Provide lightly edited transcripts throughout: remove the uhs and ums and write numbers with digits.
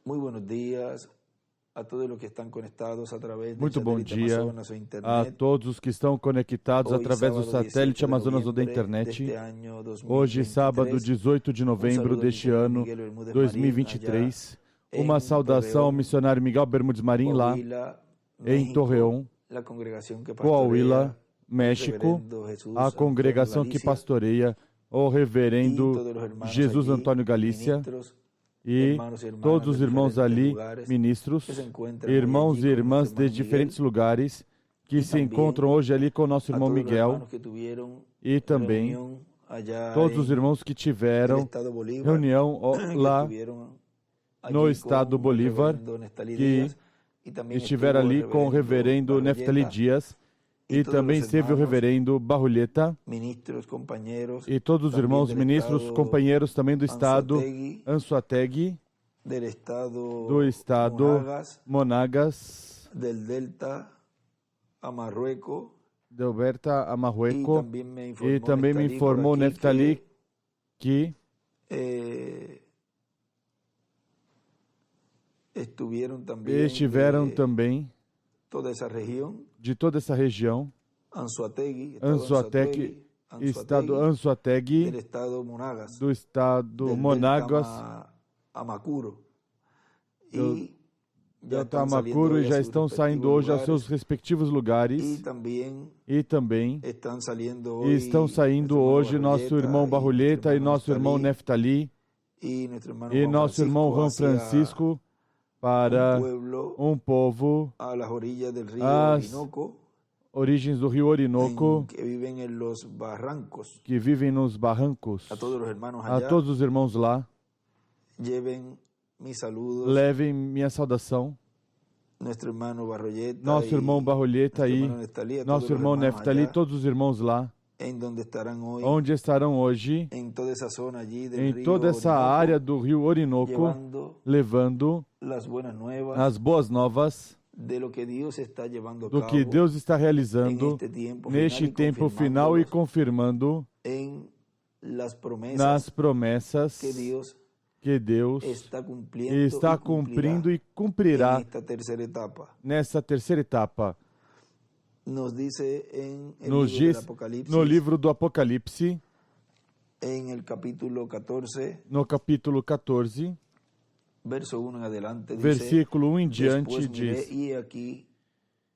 Muy buenos días a todos los que están conectados a través del Muito bom satélite dia Amazonas ou a internet. todos os que estão conectados Hoje, através do sábado, satélite 18 de Amazonas ou da novembro internet. deste ano 2023. Hoje, sábado, 18 de novembro saludo ao deste missionário ano Miguel Bermúdez 2023. Marim, Uma em saudação ao Torreón, missionário Miguel Bermúdez Marim lá Coahuila, em México, Torreón, la congregación que Coahuila, pastorea México, reverendo Jesús a congregação Antonio que Galicia, pastoreia o y reverendo todos los hermanos Jesus allí, Antônio Galícia ministros, e hermanos y hermanas todos os de irmãos diferentes ali, lugares, ministros, que se encuentran irmãos hoy e allí con irmãs nuestro de hermano diferentes Miguel, lugares que y se también encontram hoje ali com o nosso a irmão todos los Miguel hermanos que tuvieron e também reunión allá todos os en irmãos que el tiveram estado Bolívar, reunião que lá estuvieron no allí estado con el Bolívar, reverendo Neftali que Díaz, y también estiveram estuvo el ali com o reverendo Neftali Barroyeta, Dias y e todos também los esteve o hermanos, reverendo Barrulheta ministros, compañeros, e todos os también irmãos del ministros, estado companheiros também do estado Anzoátegui, Anzoátegui, del estado do estado Monagas, Monagas, del Delta a Marruecos, de Alberta a y Marruecos, también me e informó também me Neftali informou por aquí Neftali que estiveram de também toda essa região, de toda essa região, Anzoátegui, estado Anzoátegui, del estado Monagas, do estado del Monagas, Delta a Macuro, do y ya Delta están saliendo Amacuro, hoy e a já sus estão saindo respectivos hoje aos seus lugares, respectivos y lugares, también e também están saliendo estão saindo hoje hoje nosso irmão Barrulheta e nosso irmão Neftali y nuestro hermano e Juan nosso irmão Juan Francisco para um povo a las orillas del río às Orinoco, origens do rio Orinoco, que viven en los barrancos. que vivem nos barrancos. A todos los hermanos A allá, todos os irmãos lá, lleven mis saludos, levem minha saudação. nuestro hermano Barroyeta, Nosso irmão Barrulheta nuestro e hermano Neftali, a todos nosso los irmão hermanos Neftali, allá, todos os irmãos lá, en donde estarán hoy, onde estarão hoje, en toda esa zona allí del em río toda essa Orinoco, área do rio Orinoco, llevando levando las buenas nuevas as boas novas de lo que Dios está llevando a do cabo que Deus está en realizando este tiempo neste tempo final e confirmando en las promesas nas promessas que Deus está cumprindo e cumprirá en esta tercera etapa. nessa terceira etapa. Nos dice en el Nos libro del diz Apocalipsis, no livro do Apocalipse, en el capítulo 14, no capítulo 14, verso 1 en adelante, versículo 1 em dice, diante, después miré, diz: y aquí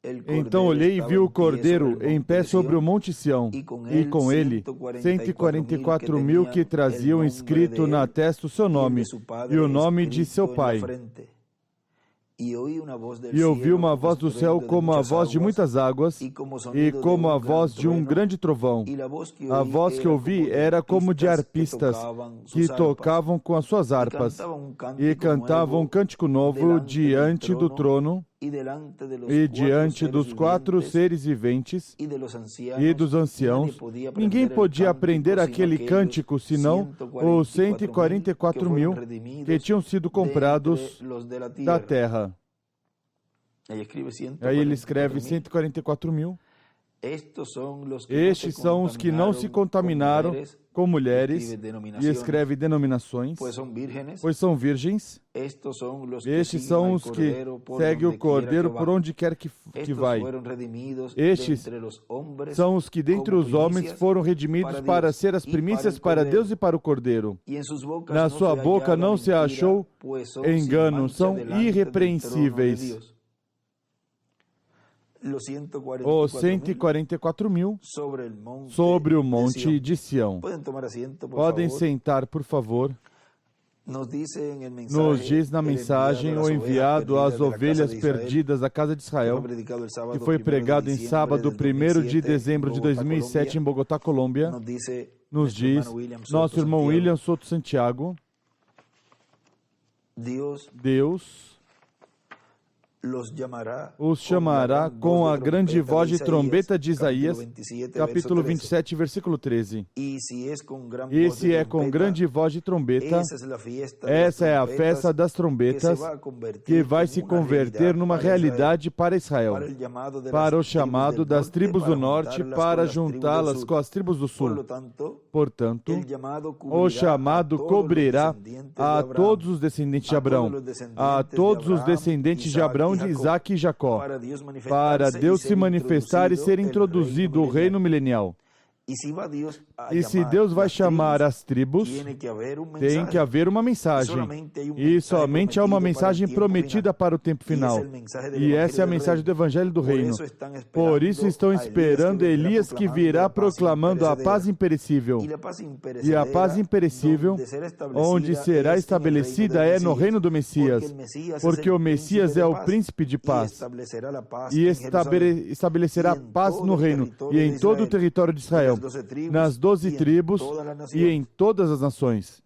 el Então Cordero olhei e estaba vi o en pie Cordeiro sobre el em monte pé de sobre o Sión, Monte Sião, e e com ele 144 mil que traziam escrito na testa o seu nome e o nome de seu pai. E ouvi uma voz do céu como a voz de muitas águas e como a voz de um grande trovão. A voz que ouvi era como de arpistas que tocavam com as suas harpas e cantavam um cântico novo diante do trono e diante dos 4 seres viventes e dos anciãos. Ninguém podia aprender aquele cântico senão os 144 mil que tinham sido comprados da terra. Aí ele escreve 144 mil. Estes são os que não se contaminaram com mulheres, e escreve denominações, pois são virgens. Estes são os que seguem o Cordeiro por onde quer que vai. Estes são os que dentre os homens foram redimidos para ser as primícias para Deus e para o Cordeiro. Na sua boca não se achou engano, são irrepreensíveis. Os 144 mil sobre o monte de Sião. Podem sentar, por favor. Nos diz na mensagem o enviado às ovelhas perdidas da casa de Israel, que foi pregado em sábado 1º de dezembro de 2007 em Bogotá, Colômbia. Nos diz nosso irmão William Soto Santiago: Deus os chamará com a grande voz de trombeta de Isaías, capítulo 27, versículo 13. E se é com grande voz de trombeta, essa é a festa das trombetas que vai se converter numa realidade para Israel, para o chamado das tribos do norte, para juntá-las com as tribos do sul. Portanto, o chamado cobrirá a todos os descendentes de Abraão, a todos os descendentes de Abraão, de Isaac e Jacó, para Deus se manifestar e ser introduzido o reino milenial. E se Deus vai chamar as tribos, tem que haver uma mensagem. E somente há uma mensagem prometida para o tempo final. E essa é a mensagem do Evangelho do Reino. Por isso estão esperando Elias, que virá proclamando a paz imperecível. E a paz imperecível, onde será estabelecida, é no reino do Messias. Porque o Messias é o príncipe de paz. E estabelecerá paz no reino e em todo o território de Israel, nas 12 tribos e em todas as nações.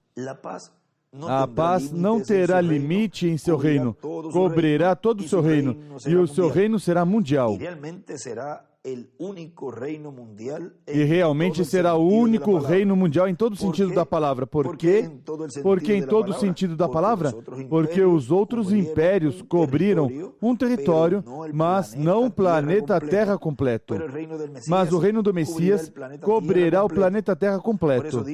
A paz não terá limite em seu reino, cobrirá todo o seu reino, e o seu reino será mundial. E realmente será o único reino mundial em todo o sentido da palavra. Por quê? Porque em todo o sentido da palavra? Porque os outros impérios cobriram um território, mas não o planeta Terra completo. Mas o reino do Messias cobrirá o planeta Terra completo.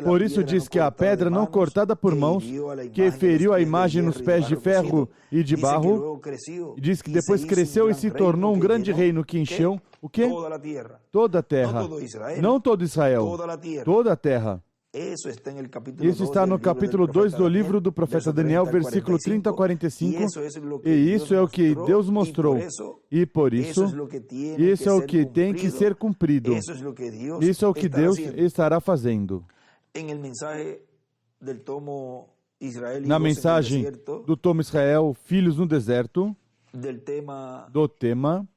Por isso diz que a pedra não cortada por mãos, que feriu a imagem nos pés de ferro e de barro, diz que depois cresceu e se tornou um grande reino que encheu o quê? Toda a terra. Não todo Israel. Toda a terra. Isso está no capítulo 2 do livro do profeta Daniel, versículo 30 a 45. E isso é o que Deus mostrou. E por isso, isso é o que tem que ser cumprido. Isso é o que Deus estará fazendo. Na mensagem do tomo Israel, Filhos no Deserto, do tema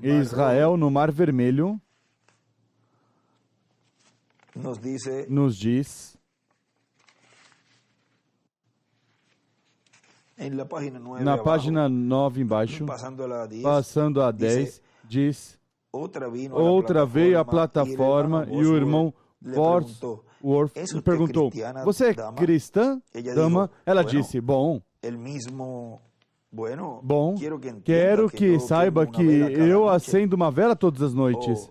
Israel no Mar Vermelho, nos diz, na página 9 embaixo, passando a 10, diz: outra veio a plataforma e o irmão Worth perguntou: você é cristã, dama? Ela disse: bom, quero que saiba que eu acendo uma vela todas as noites.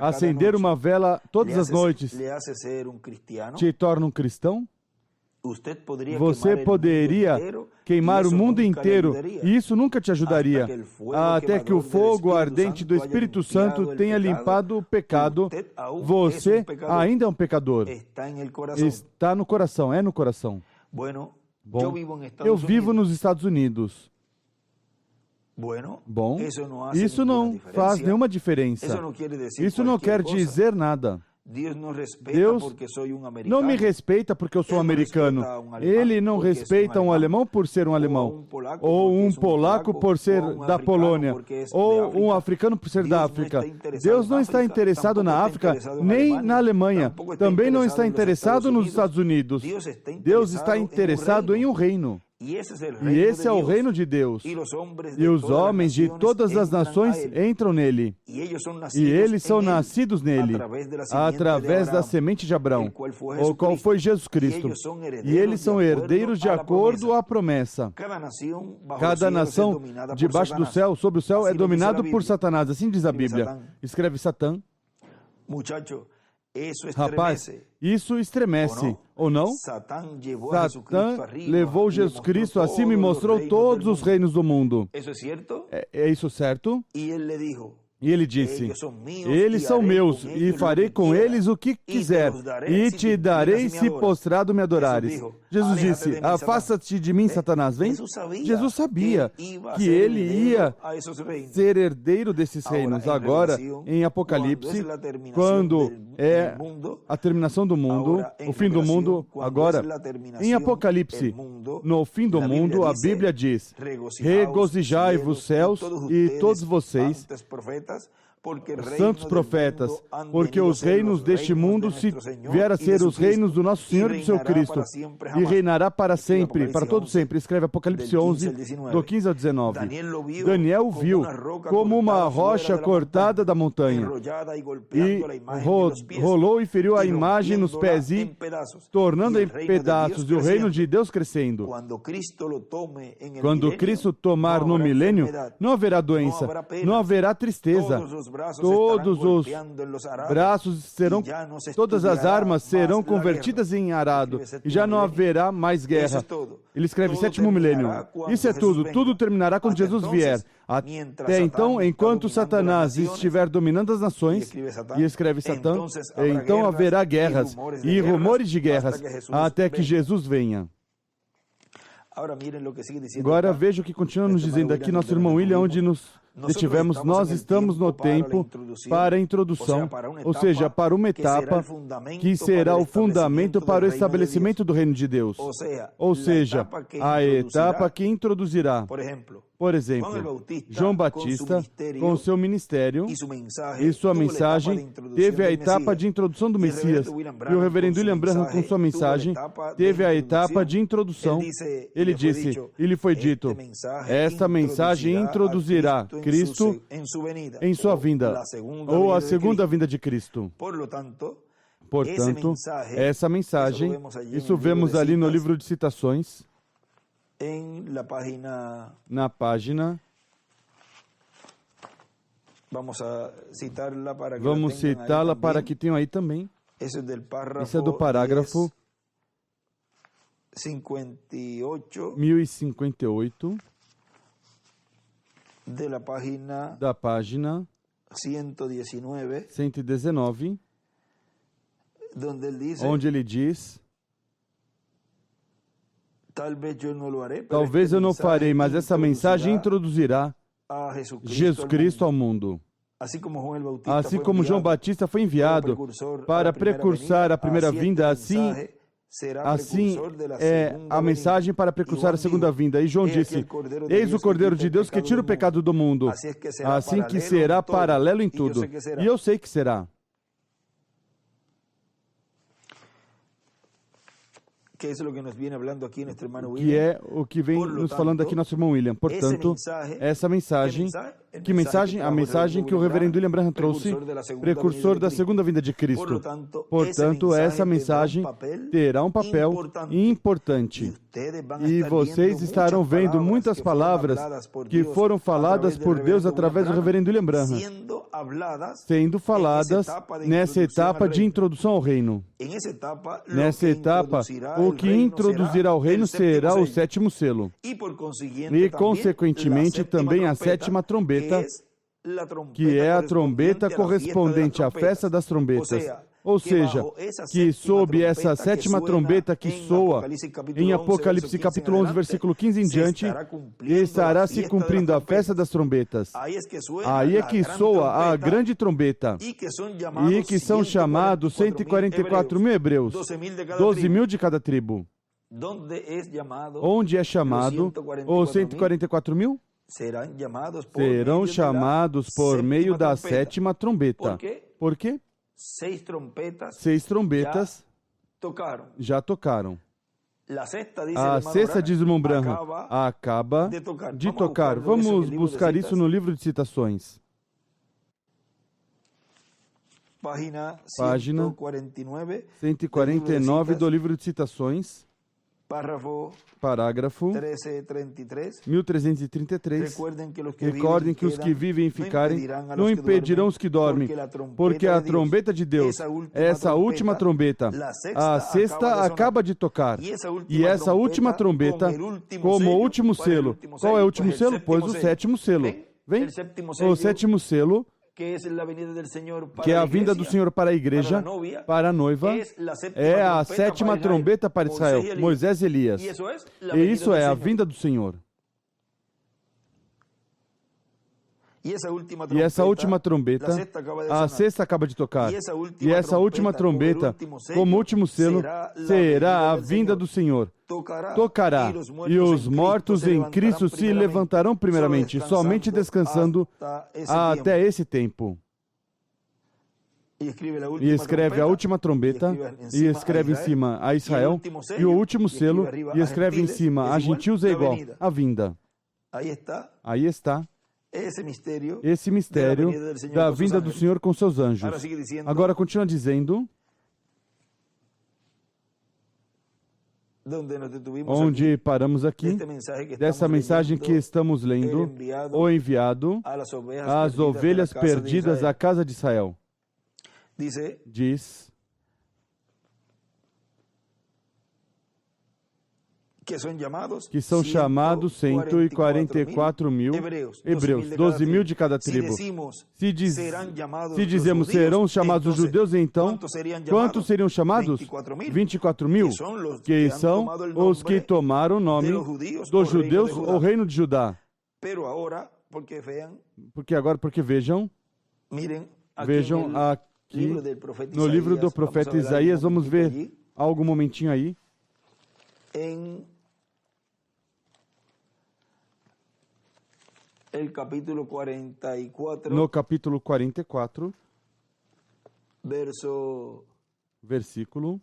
Acender uma vela todas as noites te torna um cristão? Você poderia queimar o mundo inteiro e isso nunca te ajudaria, até que o fogo ardente do Espírito Santo tenha limpado o pecado. Você ainda é um pecador. Está no coração, é no coração. Bom, eu vivo nos Estados Unidos. Bom, isso não faz nenhuma diferença. Isso não quer dizer nada. Deus não me respeita porque eu sou americano. Ele não respeita um alemão por ser um alemão, ou um polaco por ser da Polônia, ou um africano por ser da África. Deus não está interessado na África, nem na Alemanha. Também não está interessado nos Estados Unidos. Deus está interessado em um reino. E esse é o reino de Deus. E os homens de todas as nações entram nele. E eles são nascidos nele, através da semente de Abraão, o qual foi Jesus Cristo. E eles são herdeiros de acordo à promessa. Cada nação debaixo do céu, sobre o céu, é dominado por Satanás. Assim diz a Bíblia. Escreve Satã. Rapaz, isso estremece, ou não? Satã levou Jesus Cristo acima e mostrou todos os reinos do mundo. É isso certo? E ele disse: eles são meus, e farei com eles o que quiser, e te darei se postrado me adorares. Jesus disse: afasta-te de mim, Satanás, vem. Jesus sabia que ele ia ser herdeiro desses reinos. Agora, em Apocalipse, quando é a terminação do mundo, o fim do mundo, agora, em Apocalipse, no fim do mundo, a Bíblia diz: regozijai-vos, céus, e todos vocês, santos profetas, porque os reinos deste mundo se vieram a ser os reinos do nosso Senhor e do seu Cristo, e reinará para sempre, para todo sempre. Escreve Apocalipse 11, do 15 ao 19. Daniel viu como uma rocha cortada da montanha, e rolou e feriu a imagem nos pés, e tornando em pedaços, e o reino de Deus crescendo. Quando Cristo tomar no milênio, não haverá doença, não haverá tristeza. Todos os braços serão, todas as armas serão convertidas em arado, e já não haverá mais guerra. Ele escreve sétimo milênio. Isso é tudo. Tudo terminará quando Jesus vier. Até então, enquanto Satanás estiver dominando as nações, e escreve Satã, então haverá guerras e rumores de guerras, até que Jesus venha. Agora veja o que continua nos dizendo aqui nosso irmão William, onde nos detivemos. Nós estamos no tempo para a introdução, ou seja, para uma etapa que será o fundamento para o estabelecimento do reino de Deus. Ou seja, a etapa que introduzirá, por exemplo, João Batista, com seu ministério e sua mensagem, teve a etapa de introdução do Messias. E o reverendo William Branham, com sua mensagem, teve a etapa de introdução. Ele disse, e lhe foi dito, esta mensagem introduzirá Cristo em sua vinda, ou a segunda vinda de Cristo. Portanto, essa mensagem, isso vemos ali no livro de citações, na página, vamos citá-la para que tenham aí também. Esse é do parágrafo 1058 da página 119, onde ele diz: talvez eu não farei, mas essa mensagem introduzirá Jesus Cristo ao mundo. Assim como João Batista foi enviado para precursar a primeira vinda, assim é a mensagem para precursar a segunda vinda. E João disse, eis o Cordeiro de Deus que tira o pecado do mundo. Assim que será paralelo em tudo. E eu sei que será. Que é o que vem nos falando aqui nosso irmão William. Portanto, essa mensagem, que mensagem? A mensagem que o reverendo William Branham trouxe, precursor da segunda vinda de Cristo. Portanto, essa mensagem terá um papel importante. E vocês estarão vendo muitas palavras que foram faladas por Deus através do reverendo William Branham, sendo faladas nessa etapa de introdução ao reino. Nessa etapa, o que introduzirá o reino será o sétimo selo. E, consequentemente, também a sétima trombeta, que é a trombeta correspondente à festa das trombetas. Ou seja, que sob essa sétima trombeta que soa em Apocalipse capítulo 11, versículo 15 em diante, estará se cumprindo a festa das trombetas. Aí é que soa a grande trombeta, e que são chamados 144 mil hebreus, 12 mil de cada tribo. Onde é chamado os 144 mil? Serão chamados por meio da sétima trombeta. Por quê? 6 trombetas já tocaram. A sexta, diz o irmão Branham, acaba de tocar. Vamos buscar isso no livro de citações. Página 149 do livro de citações. Parágrafo 1333. Recordem que os que vivem e ficarem não impedirão os que dormem, porque a trombeta de Deus, essa última trombeta, a sexta acaba de tocar. E essa última trombeta, como o último selo. Qual é o último selo? Pois o sétimo selo. Vem? O sétimo selo, que é a vinda do Senhor para a igreja, para a noiva, é a sétima trombeta para Israel, Moisés e Elias. E isso é a vinda do Senhor. E essa última trombeta, a sexta acaba de tocar. E essa última trombeta, como último selo, será a vinda do Senhor. Tocará, e os mortos em Cristo se levantarão primeiramente, somente descansando até esse tempo. e escreve a última trombeta, e escreve em cima a Israel, e o último selo, e escreve em cima a gentios, é igual a vinda. Aí está esse mistério da vinda do Senhor com seus anjos. Agora continua dizendo, onde paramos aqui, dessa mensagem que estamos lendo, o enviado às ovelhas perdidas da casa de Israel. Diz que são chamados 144.000 hebreus, 12.000 de cada tribo. Se dizemos serão chamados os judeus, então, quantos seriam chamados? 24.000, que são os que tomaram o nome dos judeus ou reino de Judá. Porque vejam aqui no livro do profeta Isaías, vamos ver algum momentinho aí. No capítulo 44, versículo.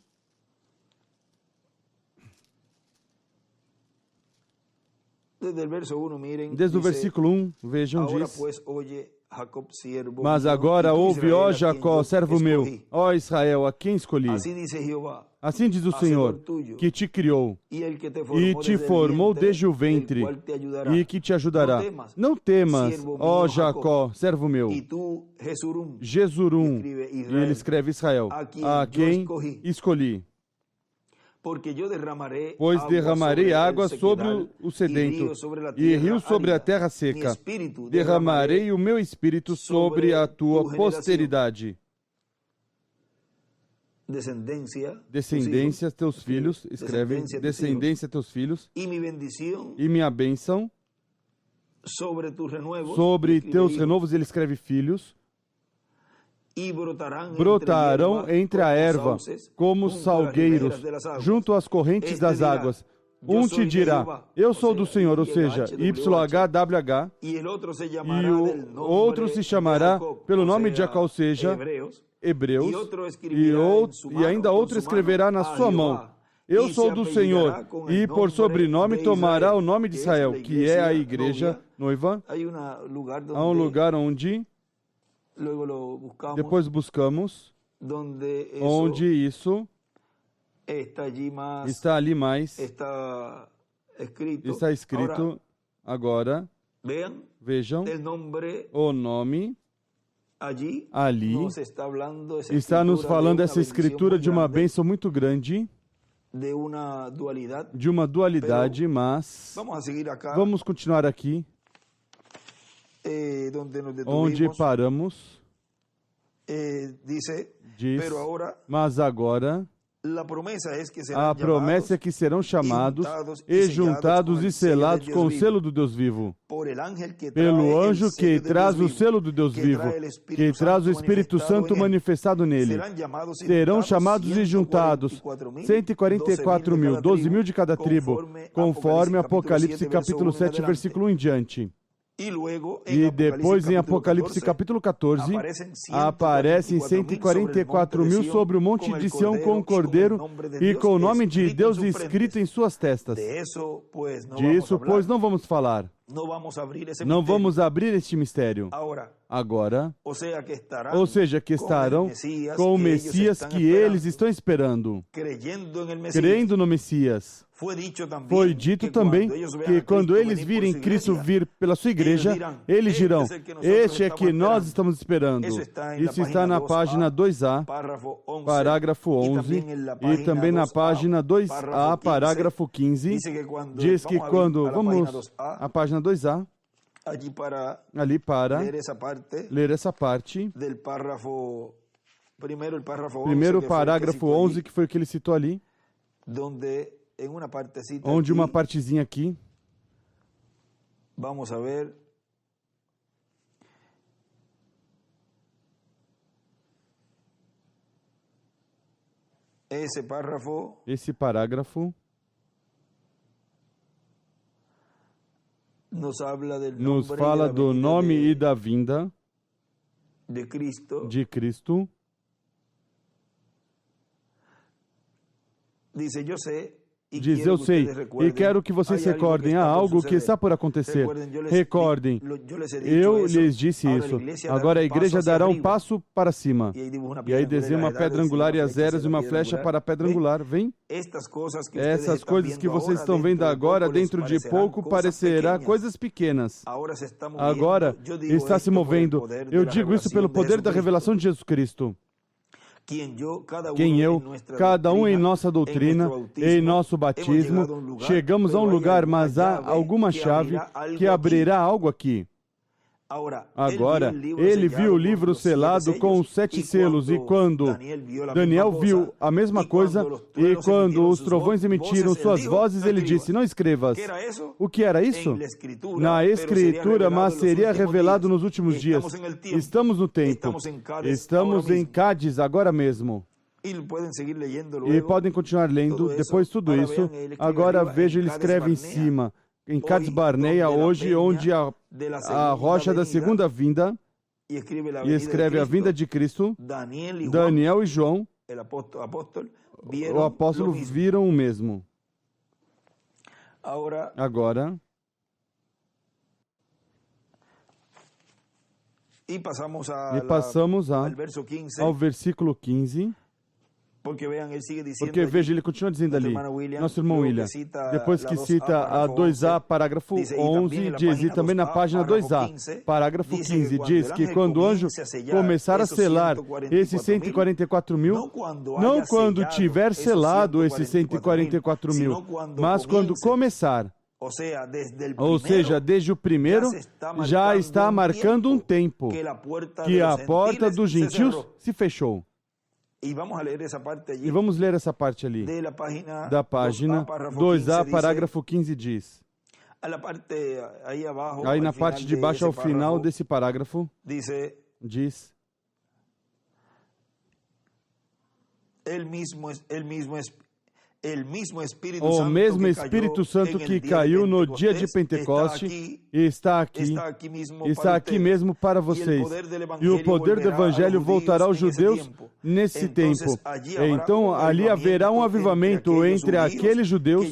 Desde o versículo 1, vejam, diz: Mas agora ouve, ó Jacó, servo meu, ó Israel, a quem escolhi. Assim diz o Senhor, que te criou e te formou desde o ventre e que te ajudará. Não temas, ó Jacó, servo meu. Jesurum, e ele escreve Israel, a quem escolhi. Pois derramarei água sobre o sedento e rios sobre a terra seca. Derramarei o meu espírito sobre a tua posteridade. Descendência teus filhos, escreve, descendência teus filhos, e minha bênção sobre teus renovos, ele escreve filhos, brotarão entre a erva, como salgueiros, junto às correntes das águas. Um te dirá, eu sou do Senhor, ou seja, YHWH, e o outro se chamará pelo nome de Jacó, ou seja, Hebreus, e ainda outro escreverá na sua mão, eu sou do Senhor, e por sobrenome tomará o nome de Israel, que é a igreja noiva. Há um lugar onde depois buscamos, onde isso está ali mais, está escrito agora. Vejam, o nome ali está nos falando essa escritura de uma bênção muito grande, de uma dualidade, mas vamos continuar aqui, onde paramos. Diz, mas agora a promessa é que serão chamados e juntados e selados com o selo do Deus vivo, pelo anjo que traz o selo do Deus vivo, que traz o Espírito Santo manifestado nele. Serão chamados e juntados 144.000, 12.000 de cada tribo, conforme Apocalipse capítulo 7, versículo 1 em diante. E depois, em Apocalipse capítulo 14, aparecem 144.000 sobre o monte de Sião com o Cordeiro e com o nome de Deus escrito em suas testas. Disso, pois, não vamos falar. Não vamos abrir este mistério. Agora, ou seja, que estarão com o Messias que eles estão esperando, crendo no Messias. Foi dito também que quando eles virem Cristo vir pela sua igreja, eles dirão, este é que nós estamos esperando. Isso está na página 2A, parágrafo 11, e também na página 2A, parágrafo 15, diz que quando, vamos à página 2A, ali para ler essa parte, primeiro parágrafo 11, que foi o que ele citou ali, onde uma partezinha aqui, vamos a ver, esse parágrafo nos fala do nome e da vinda de Cristo Diz, eu sei, e quero que vocês recordem, há algo que está por acontecer. Recordem, eu lhes disse isso. Agora a igreja dará um passo para cima. E aí desenha uma pedra angular e as eras e uma flecha para a pedra angular. Vem? Essas coisas que vocês estão vendo agora, dentro de pouco, parecerá coisas pequenas. Agora está se movendo. Eu digo isso pelo poder da revelação de Jesus Cristo. Cada um em nossa doutrina, em nosso batismo, chegamos a um lugar, mas há alguma chave que abrirá algo aqui. Agora, ele viu o livro selado com os 7 selos, e quando Daniel viu a mesma coisa, e quando os trovões emitiram suas vozes, ele disse, não escrevas. O que era isso? Na Escritura, mas seria revelado nos últimos dias. Estamos no tempo. Estamos em Cádiz agora mesmo. E podem continuar lendo, depois de tudo isso. Agora veja, ele escreve em cima. Em Cádiz Barneia, hoje, onde a rocha da segunda vinda, e escreve a vinda de Cristo, Daniel e João, o apóstolo, viram o mesmo. Agora, e passamos ao versículo 15. Porque, veja, ele continua dizendo ali, nosso irmão William, depois que cita a 2a, parágrafo 11, diz, e também na página 2a, parágrafo 15, diz que quando o anjo começar a selar esses 144 mil, não quando tiver selado esses 144 mil, mas quando começar. Ou seja, desde o primeiro, já está marcando um tempo que a porta dos gentios se fechou. E vamos ler essa parte ali, da página 2a, parágrafo 15, diz. Aí na parte de baixo, ao final desse parágrafo, diz, o mesmo Espírito Santo que caiu no dia de Pentecoste está aqui mesmo para vocês. E o poder do Evangelho voltará aos judeus nesse tempo. Então, ali haverá um avivamento entre aqueles judeus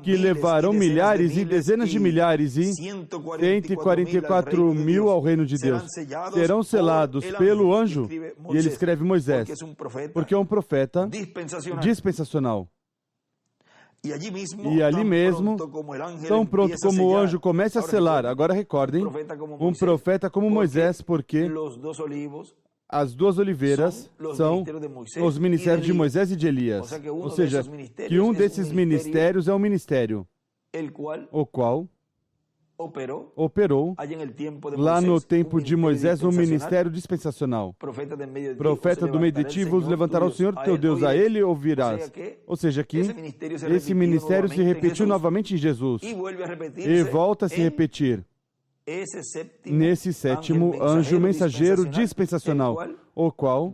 que levarão milhares e dezenas de milhares e 144 mil ao reino de Deus. Serão selados pelo anjo, e ele escreve Moisés, porque é um profeta dispensacional. E ali mesmo, tão pronto como o anjo começa a selar, agora recordem, um profeta como Moisés, porque as 2 oliveiras são os ministérios de Moisés e de Elias. Ou seja, que um desses ministérios é um ministério, o qual operou lá no tempo de Moisés um ministério dispensacional. Profeta do meio de ti, vos levantará o Senhor teu Deus, a ele ouvirás. Ou seja, que esse ministério se repetiu novamente em Jesus e volta a se repetir nesse 7º anjo mensageiro dispensacional, o qual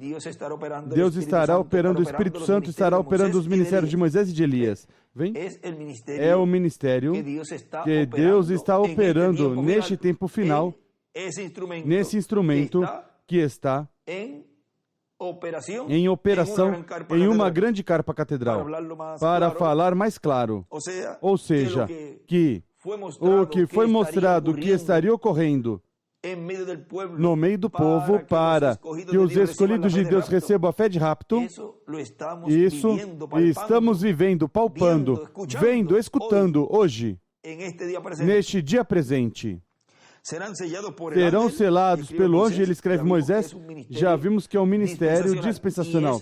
Deus estará operando, o Espírito Santo estará operando os ministérios de Moisés e de Elias. Vem? É o ministério que Deus está operando neste tempo final, nesse instrumento que está em operação em uma grande carpa catedral. Para falar mais claro, ou seja, que o que foi mostrado que estaria ocorrendo no meio do povo para que os escolhidos de Deus recebam a fé de rapto, isso estamos vivendo, palpando, vendo, escutando hoje, neste dia presente. Serão selados pelo anjo, ele escreve Moisés, já vimos que é um ministério dispensacional.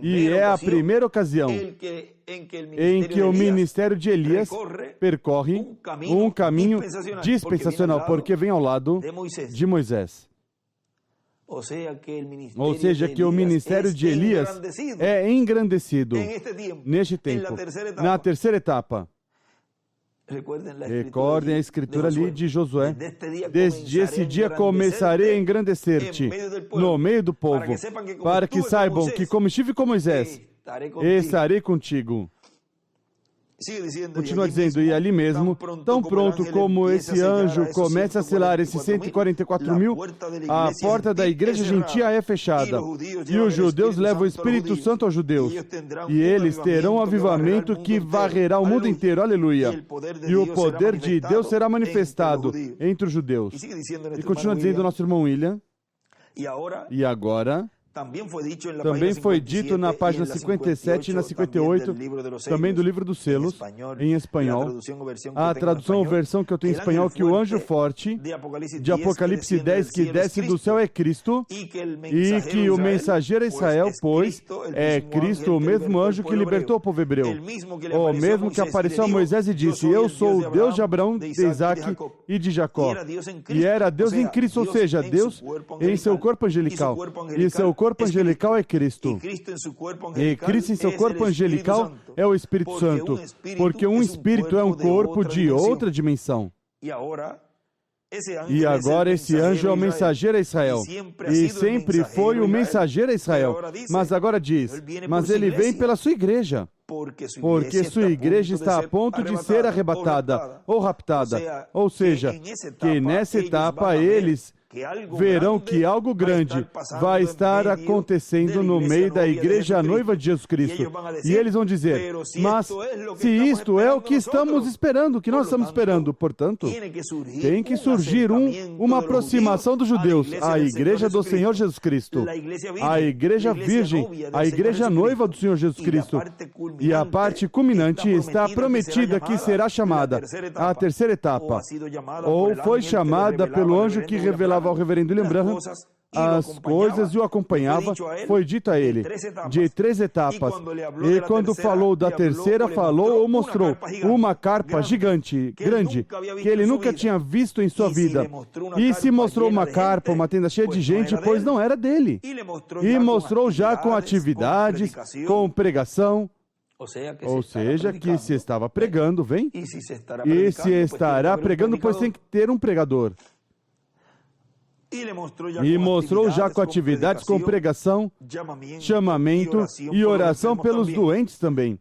E é a primeira ocasião em que o ministério de Elias percorre um caminho dispensacional, porque vem ao lado de Moisés. Ou seja, que o ministério de Elias é engrandecido neste tempo, na terceira etapa. Recordem a escritura ali de Josué. Desde esse dia começarei a engrandecer-te no meio do povo, para que saibam que, como estive com Moisés, estarei contigo. Continua dizendo, e ali mesmo, tão pronto como esse anjo começa a selar esses 144.000, a porta da igreja gentia é fechada, e os judeus levam o Espírito Santo aos judeus, e eles terão um avivamento que varrerá o mundo inteiro, aleluia, e o poder de Deus será manifestado entre os judeus. E continua dizendo o nosso irmão William, e agora... Também foi dito na página 57 e na 58, também do livro dos selos, em espanhol, a tradução ou versão que eu tenho em espanhol, que o anjo forte de Apocalipse 10 que desce do céu é Cristo, e que o mensageiro Israel, pois, é Cristo, o mesmo anjo que libertou o povo hebreu, o mesmo que apareceu a Moisés e disse, eu sou o Deus de Abraão, de Isaac e de Jacó. E era Deus em Cristo, ou seja, Deus em seu corpo angelical, e seu corpo angelical é Cristo. E Cristo em seu corpo angelical é o Espírito Santo, porque um espírito é um corpo de outra dimensão. E agora esse anjo é o mensageiro a Israel, e sempre foi o mensageiro a Israel, mas agora diz, mas ele vem pela sua igreja, porque sua igreja está a ponto de ser arrebatada ou raptada, ou seja, que nessa etapa eles verão que algo grande vai estar acontecendo no meio da igreja noiva de Jesus Cristo. E eles vão dizer, mas se isto é o que estamos esperando, o que nós estamos esperando, portanto, tem que surgir uma aproximação dos judeus à igreja do Senhor Jesus Cristo, à igreja virgem, à igreja noiva do Senhor Jesus Cristo. E a parte culminante está prometida que será chamada a terceira etapa, ou foi chamada pelo anjo que revelava ao reverendo William Branham as coisas e o acompanhava, foi dito a ele, de 3 etapas. E quando falou da terceira, falou ou mostrou uma carpa gigante, grande, que ele nunca tinha visto em sua vida. E se mostrou uma carpa, uma tenda cheia de gente, pois não era dele. E mostrou já com atividades, com pregação, ou seja, que se estava pregando, vem? E se estará pregando, pois tem que ter um pregador. E mostrou já com atividades, com pregação, chamamento e oração pelos doentes também,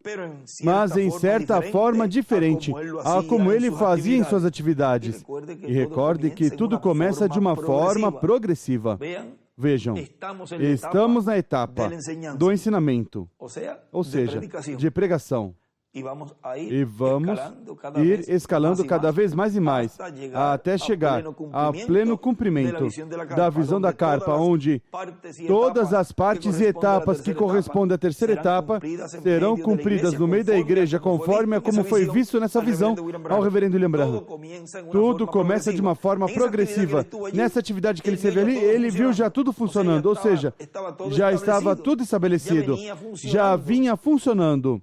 mas em certa forma diferente a como ele fazia em suas atividades. E recorde que tudo começa de uma forma progressiva. Vejam, estamos na etapa do ensinamento, ou seja, de pregação. E vamos ir escalando cada vez mais e mais, até chegar a pleno cumprimento da visão da carpa, onde todas as partes e etapas que correspondem à terceira etapa serão cumpridas no meio da igreja, conforme a como foi visto nessa visão ao reverendo William Branham. Tudo começa de uma forma progressiva. Nessa atividade que ele esteve ali, ele viu já tudo funcionando, ou seja, já estava tudo estabelecido, já vinha funcionando.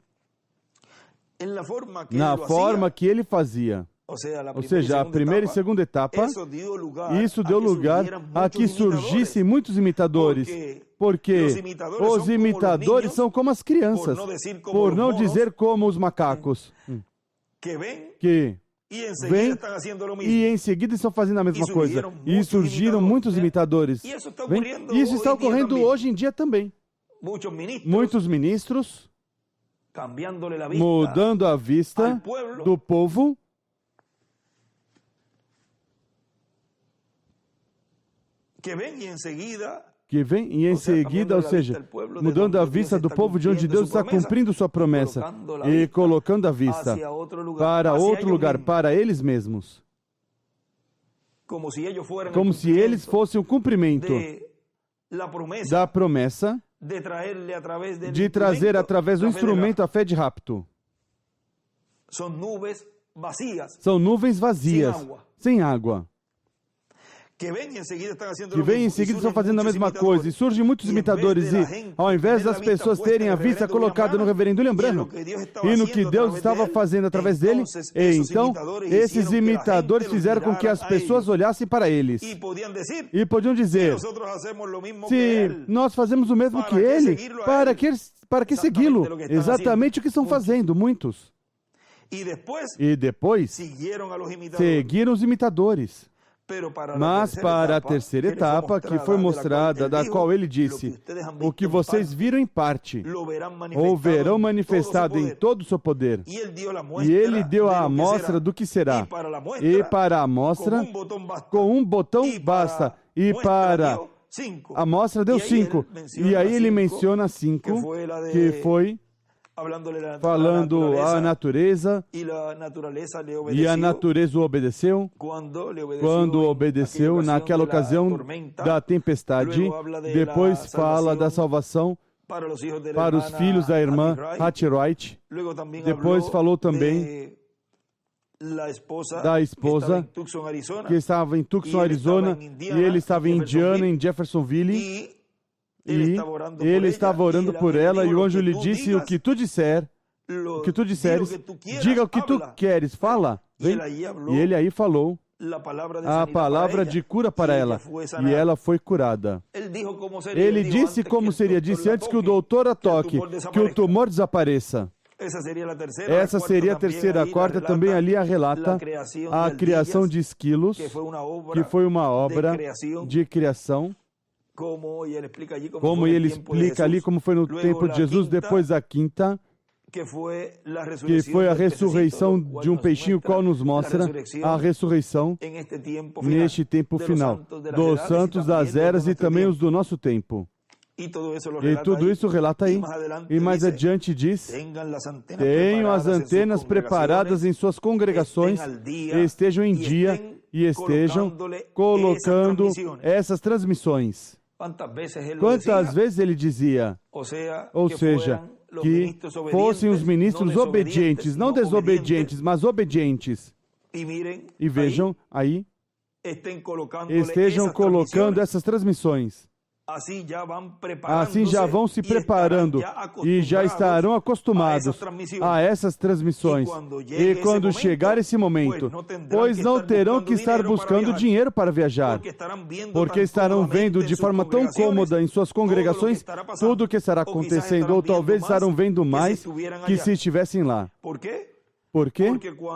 Na forma que ele fazia. Ou seja, a primeira e segunda etapa, isso deu lugar a que surgissem muitos imitadores, porque os imitadores são como as crianças, por não dizer como os macacos, que vêm e em seguida estão fazendo a mesma coisa. E surgiram muitos imitadores. Isso está ocorrendo hoje em dia também. Muitos ministros mudando a vista do povo, que vem e em seguida, ou seja, mudando a vista do povo de onde Deus está cumprindo sua promessa e colocando a vista para outro lugar, para eles mesmos, como se eles fossem o cumprimento da promessa de trazer através do instrumento a fé de rapto. São nuvens vazias, sem água. Que vem em seguida estão fazendo a mesma coisa. E surgem muitos imitadores e, ao invés das pessoas terem a vista colocada no reverendo William Branham e no que Deus estava fazendo através dele, então, esses imitadores fizeram com que as pessoas olhassem para eles. E podiam dizer, se nós fazemos o mesmo que ele, para que segui-lo? Exatamente o que estão fazendo, muitos. E depois, seguiram os imitadores. Mas para a terceira etapa, que foi mostrada, da qual ele disse: o que vocês viram em parte, ou verão manifestado em todo o seu poder. E ele deu a amostra do que será. E para a amostra, com um botão basta. E para a amostra deu 5. E aí ele menciona 5, que foi falando a natureza, e a natureza o obedeceu. Quando obedeceu, naquela ocasião da tempestade, depois fala da salvação para os filhos da irmã Hatshepsut. Depois falou também da esposa que estava em Tucson, Arizona, e ele estava em Indiana, em Jeffersonville. E ele estava orando por ela, e o anjo lhe disse: o que tu disseres, diga o que tu queres, fala. Vem. E ele aí falou a palavra de cura para ela, e ela foi curada. Ele disse como seria, disse antes que o doutor a toque, que o tumor desapareça. Essa seria a terceira. A quarta também ali relata a criação de esquilos, que foi uma obra de criação. Como ele explica ali, como foi no tempo de Jesus. Depois a quinta, que foi a ressurreição de um peixinho, qual nos mostra a ressurreição neste tempo final, dos santos das eras e também os do nosso tempo. E tudo isso relata aí. E mais adiante diz: tenham as antenas preparadas em suas congregações, estejam em dia e estejam colocando essas transmissões. Quantas vezes ele dizia, ou seja, que fossem os ministros obedientes, não desobedientes, mas obedientes. E vejam aí, estejam colocando essas transmissões. Assim já vão se preparando e já estarão acostumados a essas transmissões. E quando chegar esse momento, pois não terão que estar buscando dinheiro para viajar, porque estarão vendo de forma tão cômoda em suas congregações tudo o que estará acontecendo, ou talvez estarão vendo mais que se estivessem lá. Por quê?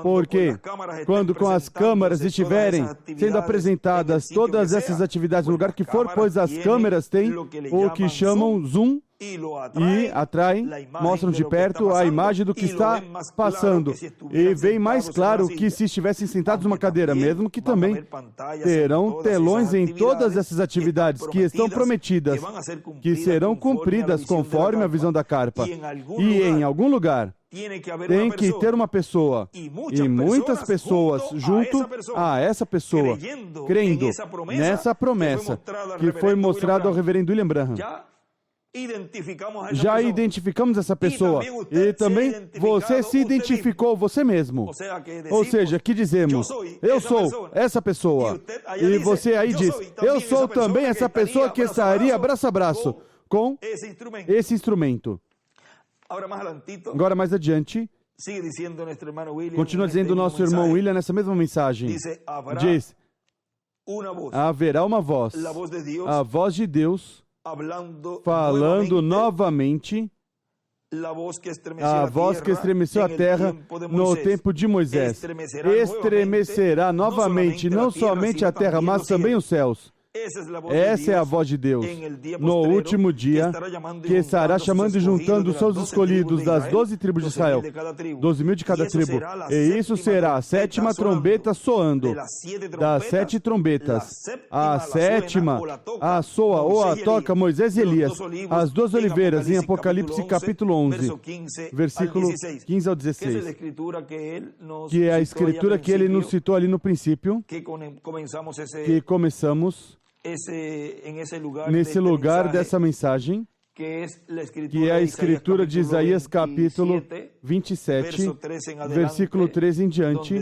Porque quando com as câmaras estiverem sendo apresentadas todas essas atividades no lugar que for, pois as câmeras têm o que chamam zoom e atraem, mostram de perto a imagem do que está passando e vem mais claro que se estivessem sentados numa cadeira, mesmo que também terão telões em todas essas atividades que estão prometidas, que serão cumpridas conforme a visão da carpa. E em algum lugar tem que ter uma pessoa, e muitas pessoas junto a essa pessoa, crendo nessa promessa que foi mostrada ao reverendo William Branham. Já identificamos essa pessoa, e também você se identificou você mesmo. Ou seja, que dizemos: eu sou essa pessoa, e você aí diz: eu sou também essa pessoa que estaria braço a braço com esse instrumento. Agora, mais adiante, continua dizendo o nosso irmão William nessa mesma mensagem. Diz: haverá uma voz, a voz de Deus, falando novamente, a voz que estremeceu a terra no tempo de Moisés. Estremecerá novamente, não somente a terra, mas também os céus. Essa é a voz de Deus no último dia, que estará chamando e juntando os seus escolhidos das 12 tribos de Israel, 12.000 de cada tribo. E isso será a sétima trombeta soando. Das 7 trombetas, a sétima a soa ou a toca Moisés e Elias, as 2 oliveiras, em Apocalipse capítulo 11, versículo 15 ao 16, que é a escritura que ele nos citou ali no princípio, que começamos nesse lugar dessa mensagem, que é a escritura de Isaías capítulo 27, versículo 13 em diante,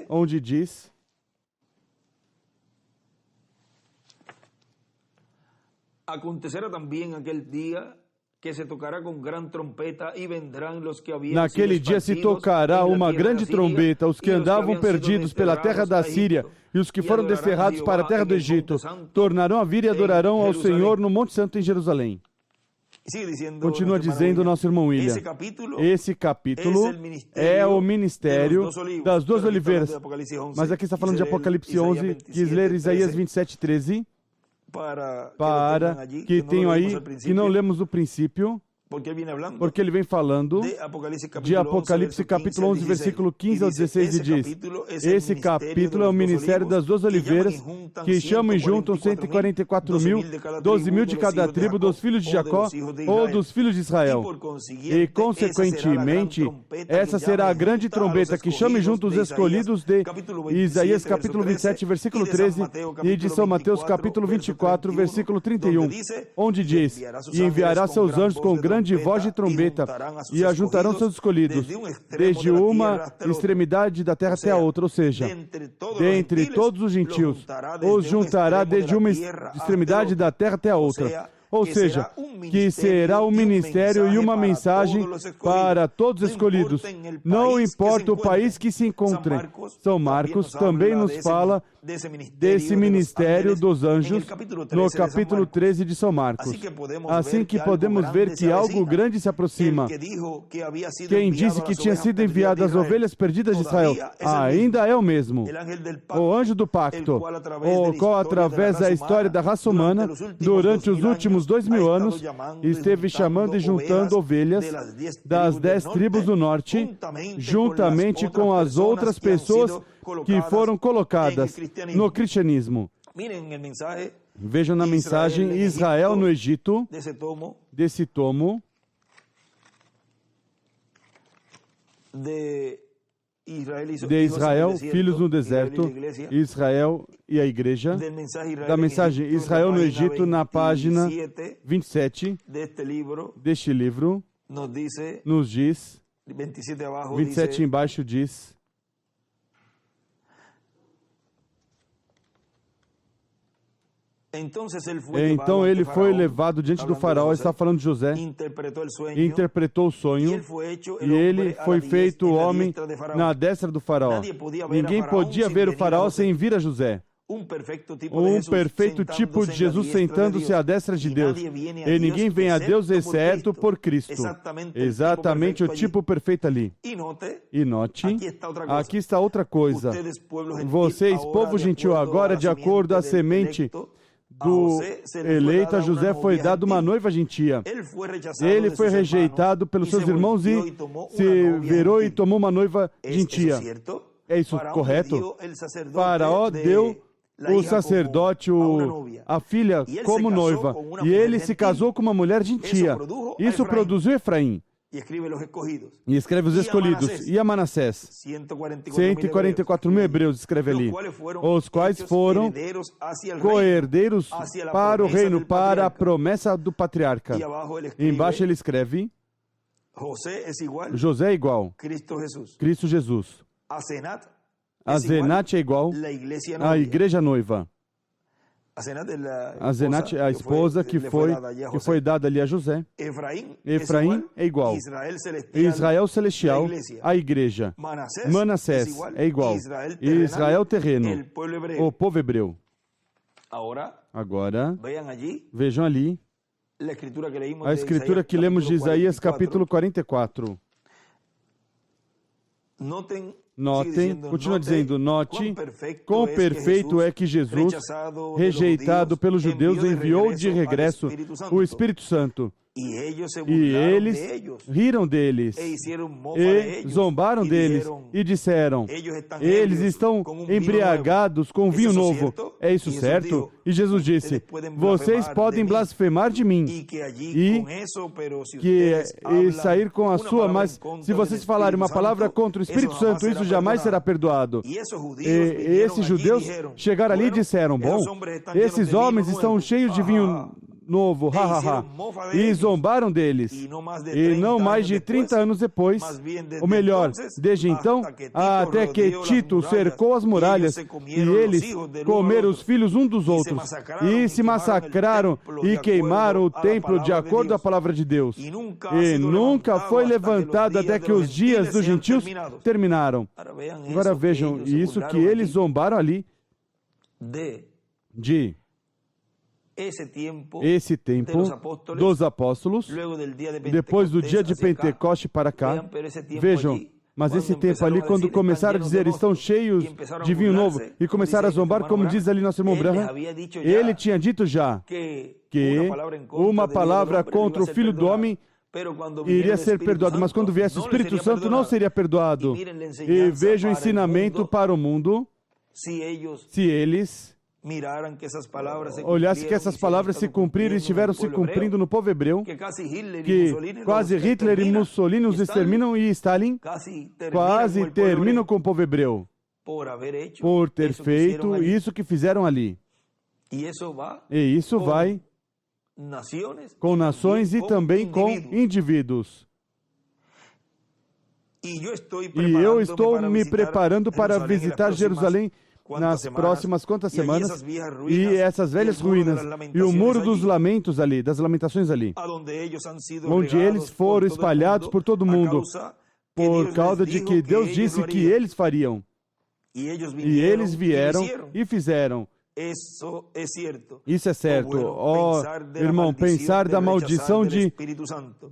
onde diz: acontecerá também aquele dia que se tocará com grande trompeta e vendrão os que haviam naquele dia se tocará uma grande trombeta, os que andavam perdidos pela terra da Síria e os que foram desterrados para a terra do Egito tornarão a vir e adorarão ao Senhor no Monte Santo em Jerusalém. Continua dizendo nosso irmão William. Esse capítulo é o ministério das duas oliveiras. Mas aqui está falando de Apocalipse 11, quis ler Isaías 27:13, para que tenham aí, que não lemos no princípio, porque ele vem falando de Apocalipse capítulo 11, versículo 15 ao 16 e diz: esse capítulo é o ministério das duas oliveiras que chamam e juntam 144.000, 12.000 de cada tribo dos filhos de Jacó ou dos filhos de Israel. E, consequentemente, essa será a grande trombeta que chama e junta os escolhidos de Isaías capítulo 27, versículo 13 e de São Mateus capítulo 24, versículo 31, onde diz: e enviará seus anjos com grande voz de trombeta, e ajuntarão seus escolhidos, desde uma extremidade da terra até a outra, ou seja, dentre todos os gentios, os juntará desde uma extremidade da terra até a outra. Ou seja, que será um ministério e uma mensagem para todos os escolhidos, não importa o país que se encontrem. São Marcos também nos fala desse ministério dos anjos no capítulo 13 de São Marcos. Assim que podemos ver que algo grande se aproxima. Quem disse que tinha sido enviado às ovelhas perdidas de Israel ainda é o mesmo. O anjo do pacto, o qual através da história da raça humana, durante os últimos 2000 anos, esteve chamando e juntando ovelhas das 10 tribos do norte, juntamente com as outras pessoas que foram colocadas no cristianismo. Vejam na mensagem Israel no Egito, desse tomo, de Israel, filhos no deserto, Israel e a igreja, da mensagem Israel no Egito, na página 27 deste livro, nos diz, 27 embaixo diz: então ele foi levado diante do faraó, está falando de José, interpretou o sonho, e ele foi feito homem na destra do faraó. Ninguém podia ver o faraó sem vir a José. Um perfeito tipo de Jesus sentando-se à destra de Deus. E ninguém vem a Deus exceto por Cristo. Exatamente o tipo perfeito ali. E note, aqui está outra coisa. Vocês, povo gentil, agora de acordo à semente do eleito, a José foi dado uma noiva gentia. Ele foi rejeitado pelos seus irmãos e se virou e tomou uma noiva gentia. É isso correto? Faraó deu o sacerdote, a filha, como noiva, e ele se casou com uma mulher gentia. Isso produziu Efraim. E escreve os escolhidos. E a Manassés? 144.000 hebreus, escreve ali. Os quais foram co-herdeiros para o reino, para a promessa do patriarca. E embaixo ele escreve: José é igual Cristo Jesus. A Zenat é igual à igreja noiva. A Zenat é a esposa que foi dada ali a José. Efraim é igual. Israel celestial, a igreja. Manassés é igual. Israel terreno, o povo hebreu. Agora, vejam ali a escritura que lemos de Isaías capítulo 44. Notem, continua dizendo, note, quão perfeito é que Jesus, rejeitado pelos judeus, enviou de regresso o Espírito Santo. E eles riram deles e zombaram deles e disseram: eles estão embriagados com vinho novo. É isso certo? E Jesus disse: vocês podem blasfemar de mim e sair com a sua, mas se vocês falarem uma palavra contra o Espírito Santo, isso jamais será perdoado. E esses judeus chegaram ali e disseram: bom, esses homens estão cheios de vinho novo, e zombaram deles. E não mais de 30 anos depois, ou melhor, desde então, até que Tito cercou as muralhas, e eles comeram os filhos um dos outros, e se massacraram e queimaram o templo de acordo com a palavra de Deus. E nunca foi levantado até que os dias dos gentios terminaram. Agora vejam, isso que eles zombaram ali de esse tempo dos apóstolos, depois do dia de Pentecoste para cá, vejam, mas esse tempo ali, quando começaram a dizer, estão cheios de vinho novo, e começaram a zombar, como diz ali nosso irmão Branham, ele tinha dito já que uma palavra contra o Filho do Homem iria ser perdoado, mas quando viesse o Espírito Santo não seria perdoado. E veja o ensinamento para o mundo, se eles olhassem que essas palavras se cumpriram e estiveram se cumprindo no povo hebreu, que quase Hitler e Mussolini os exterminam e Stalin quase terminam com o povo hebreu, por ter feito isso que fizeram ali. E isso vai com nações e também com indivíduos. E eu estou me preparando para visitar Jerusalém nas próximas quantas semanas, e essas velhas ruínas, e o muro dos lamentos ali, das lamentações ali, onde eles foram espalhados por todo mundo, por causa de que Deus disse que eles fariam. E eles vieram e fizeram. Isso é certo. Oh, irmão, pensar da maldição de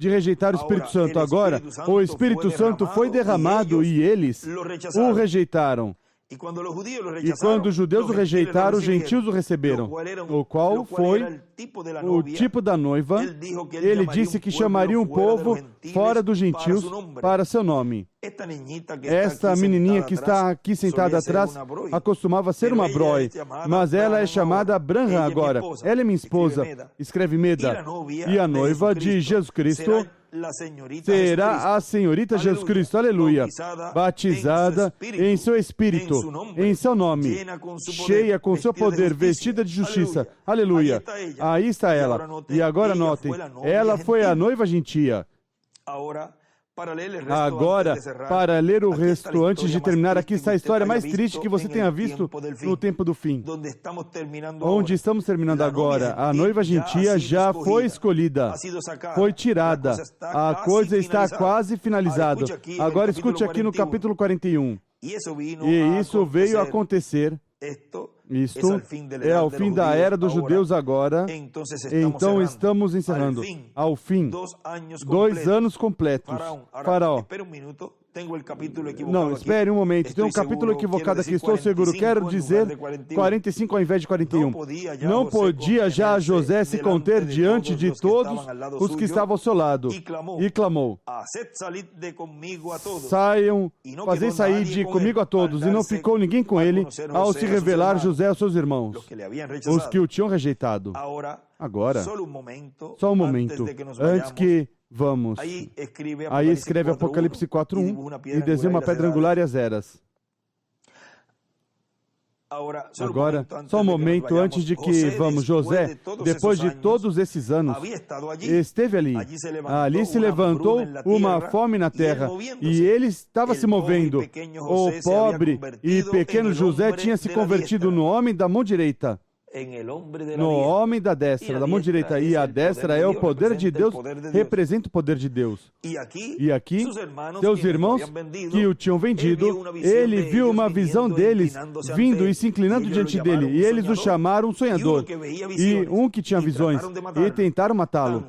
rejeitar o Espírito Santo. Agora, o Espírito Santo foi derramado e eles o rejeitaram. E quando os judeus o rejeitaram, os gentios o receberam, o qual foi o tipo da noiva. Ele disse que chamaria um povo fora dos gentios para seu nome. Esta menininha que está aqui sentada atrás acostumava ser uma broi, mas ela é chamada Branham agora. Ela é minha esposa, escreve Meda, e a noiva de Jesus Cristo será a senhorita Jesus Cristo, aleluia, batizada em seu Espírito, em seu nome, cheia com seu poder, vestida de justiça, aleluia. Aí está ela. E agora notem, ela foi a noiva gentia. Agora, para ler o resto, antes de terminar, aqui está a história mais triste que você tenha visto no tempo do fim. Onde estamos terminando agora, a noiva gentia já foi escolhida, foi tirada, a coisa está quase finalizada. Agora escute aqui no capítulo 41. E isso veio a acontecer. Isto é ao fim da era dos judeus agora, então estamos encerrando. Ao fim, 2 anos completos. Faraó. Não, espere um momento, tem um capítulo equivocado aqui, estou seguro. Quero dizer 45 ao invés de 41. Não podia já José se conter diante de todos os que estavam ao seu lado. E clamou: saiam, fazei sair de comigo a todos. E não ficou ninguém com ele ao se revelar José aos seus irmãos, os que o tinham rejeitado. Agora, só um momento, antes que vamos. Aí escreve Apocalipse 4:1 e desenha uma pedra angular e as eras. Agora, só um momento antes de que vamos. José, depois de todos esses anos, esteve ali. Ali se levantou uma fome na terra e ele estava se movendo. O pobre e pequeno José tinha se convertido no homem da mão direita. No homem da destra, da mão direita. E a destra é o poder de Deus, representa o poder de Deus. E aqui, seus irmãos que o tinham vendido, ele viu uma visão deles vindo e se inclinando diante dele. E eles o chamaram um sonhador. E um que tinha visões. E tentaram matá-lo.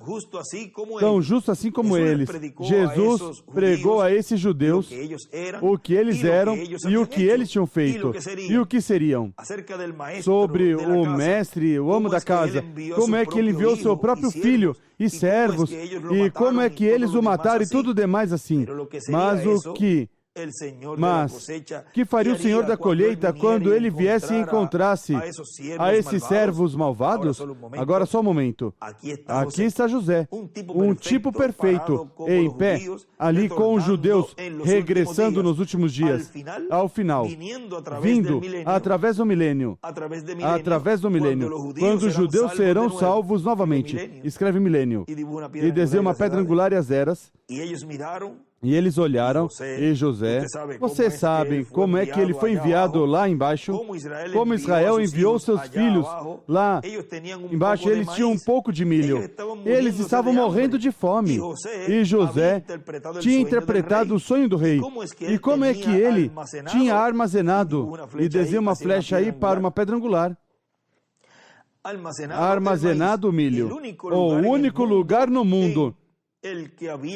Tão justo assim como eles. Jesus pregou a esses judeus o que eles eram e o que eles tinham feito. E o que seriam. Sobre o mestre, o amo da casa, como é que ele enviou seu próprio filho e servos, e como é que eles o mataram e tudo demais assim. Mas que faria o Senhor da colheita quando ele viesse e encontrasse a esses servos malvados? Agora só um momento. Aqui está José, um tipo perfeito, em pé, ali com os judeus, regressando nos últimos dias, ao final, vindo através do milênio, quando os judeus serão salvos novamente. Escreve milênio. E desenha uma pedra angular e as eras. E eles olharam, e José, vocês sabem como é que ele foi enviado lá embaixo, como Israel enviou seus filhos lá embaixo, eles tinham um pouco de milho, eles estavam morrendo de fome, e José tinha interpretado o sonho do rei, e como é que ele tinha armazenado, e desenha uma flecha aí para uma pedra angular. armazenado o milho, o único lugar no mundo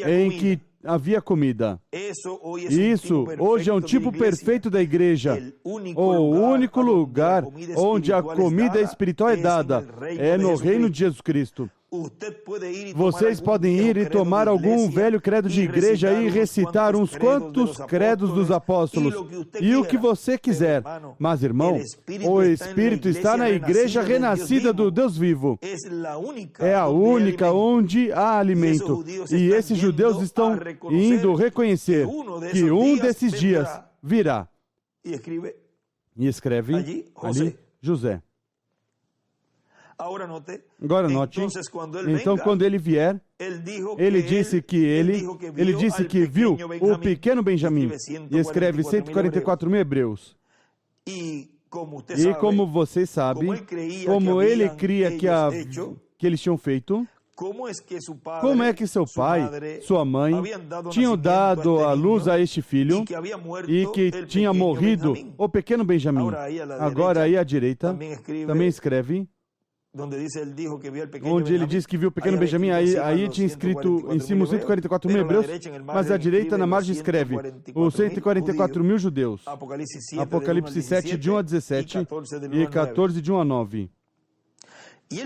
em que havia comida. Isso hoje é um tipo perfeito da igreja. O único lugar onde a comida espiritual é dada é no reino de Jesus Cristo. Vocês podem ir e tomar algum velho credo de igreja e recitar uns quantos credos dos apóstolos e o que você quiser. Mas, irmão, o Espírito está na igreja renascida do Deus vivo. É a única onde há alimento. E esses judeus estão indo reconhecer que um desses dias virá. E escreve ali José. Agora note, então quando ele vier, ele disse que viu o pequeno Benjamim, e escreve 144 mil hebreus. E como você sabe, como ele cria que eles tinham feito, como é que seu pai, sua mãe, tinham dado à luz a este filho e que tinha morrido o pequeno Benjamim? Agora aí à direita, também escreve, onde ele diz que viu o pequeno Benjamim, aí tinha escrito em cima os 144 mil hebreus, mas à direita na margem escreve os 144 mil judeus. Apocalipse 7, de 1 a 17 e 14, de 1 a 9. E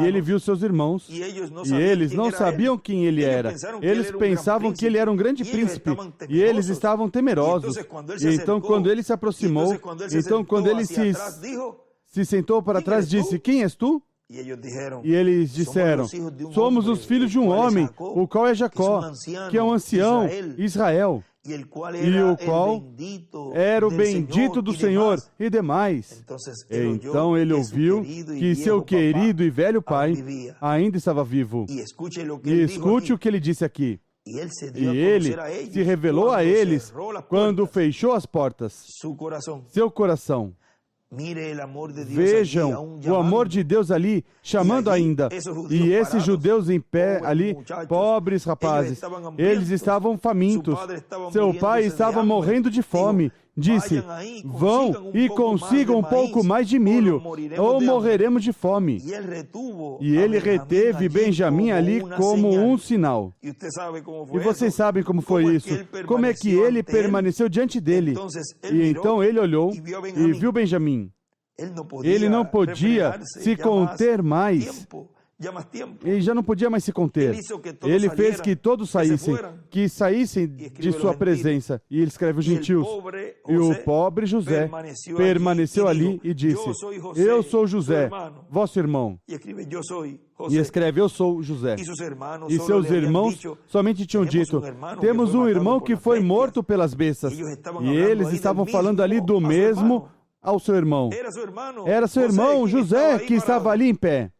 ele viu seus irmãos, e eles não sabiam quem ele era. Eles pensavam que ele era um grande príncipe, e eles estavam temerosos. E então, quando ele se aproximou, quando ele se sentou para trás, disse, quem és tu? E eles disseram, somos os filhos de um homem, o qual é Jacó, que é um ancião, Israel, e o qual era o bendito do Senhor e demais. Então ele ouviu que seu querido e velho pai ainda estava vivo. E escute o que ele disse aqui. E ele se revelou a eles quando fechou as portas. Seu coração. Vejam o amor de Deus ali, chamando ainda. E esses judeus em pé ali, pobres rapazes, eles estavam famintos. Seu pai estava morrendo de fome. Disse, vão e consigam um pouco mais de milho, ou morreremos de fome. E ele reteve Benjamim ali como um sinal. E vocês sabem como foi isso. Como é que ele permaneceu diante dele? E então ele olhou e viu Benjamim. Ele não podia se conter mais. Ele já não podia mais se conter. Ele fez que todos saíssem de sua presença. E ele escreve os gentios. E o pobre José permaneceu ali e disse, eu sou José, vosso irmão. E escreve, eu sou José. E seus irmãos somente tinham dito, temos um irmão que foi morto pelas bestas. E eles estavam falando ali do mesmo ao seu irmão. Era seu irmão José que estava ali em pé.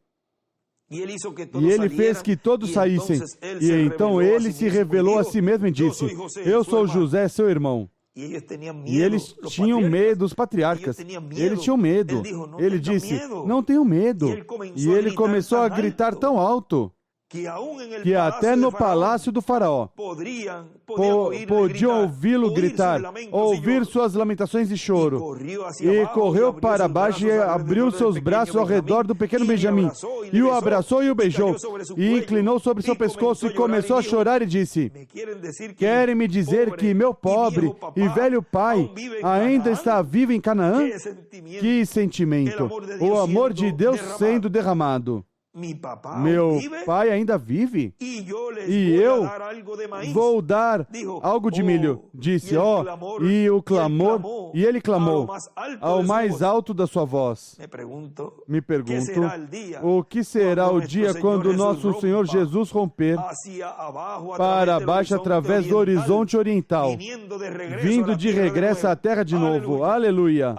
E ele fez que todos saíssem. E então ele se revelou a si mesmo e disse, eu sou José, seu irmão. E eles tinham medo, os patriarcas. Eles tinham medo. Ele disse, não tenham medo. E ele começou a gritar tão alto que até no palácio do faraó podiam ouvi-lo gritar, ouvir suas lamentações e choro. E correu para baixo e abriu seus braços ao redor do pequeno Benjamim, e o abraçou e o beijou, e inclinou sobre seu pescoço e começou a chorar e disse, querem me dizer que meu pobre e velho pai ainda está vivo em Canaã? Que sentimento! O amor de Deus sendo derramado. Meu pai ainda vive e eu vou dar algo de milho, disse, e ele clamou ao mais alto da sua voz. Me pergunto, o que será o dia quando nosso Senhor Jesus romper para baixo através do horizonte oriental, vindo de regresso à terra de novo, aleluia.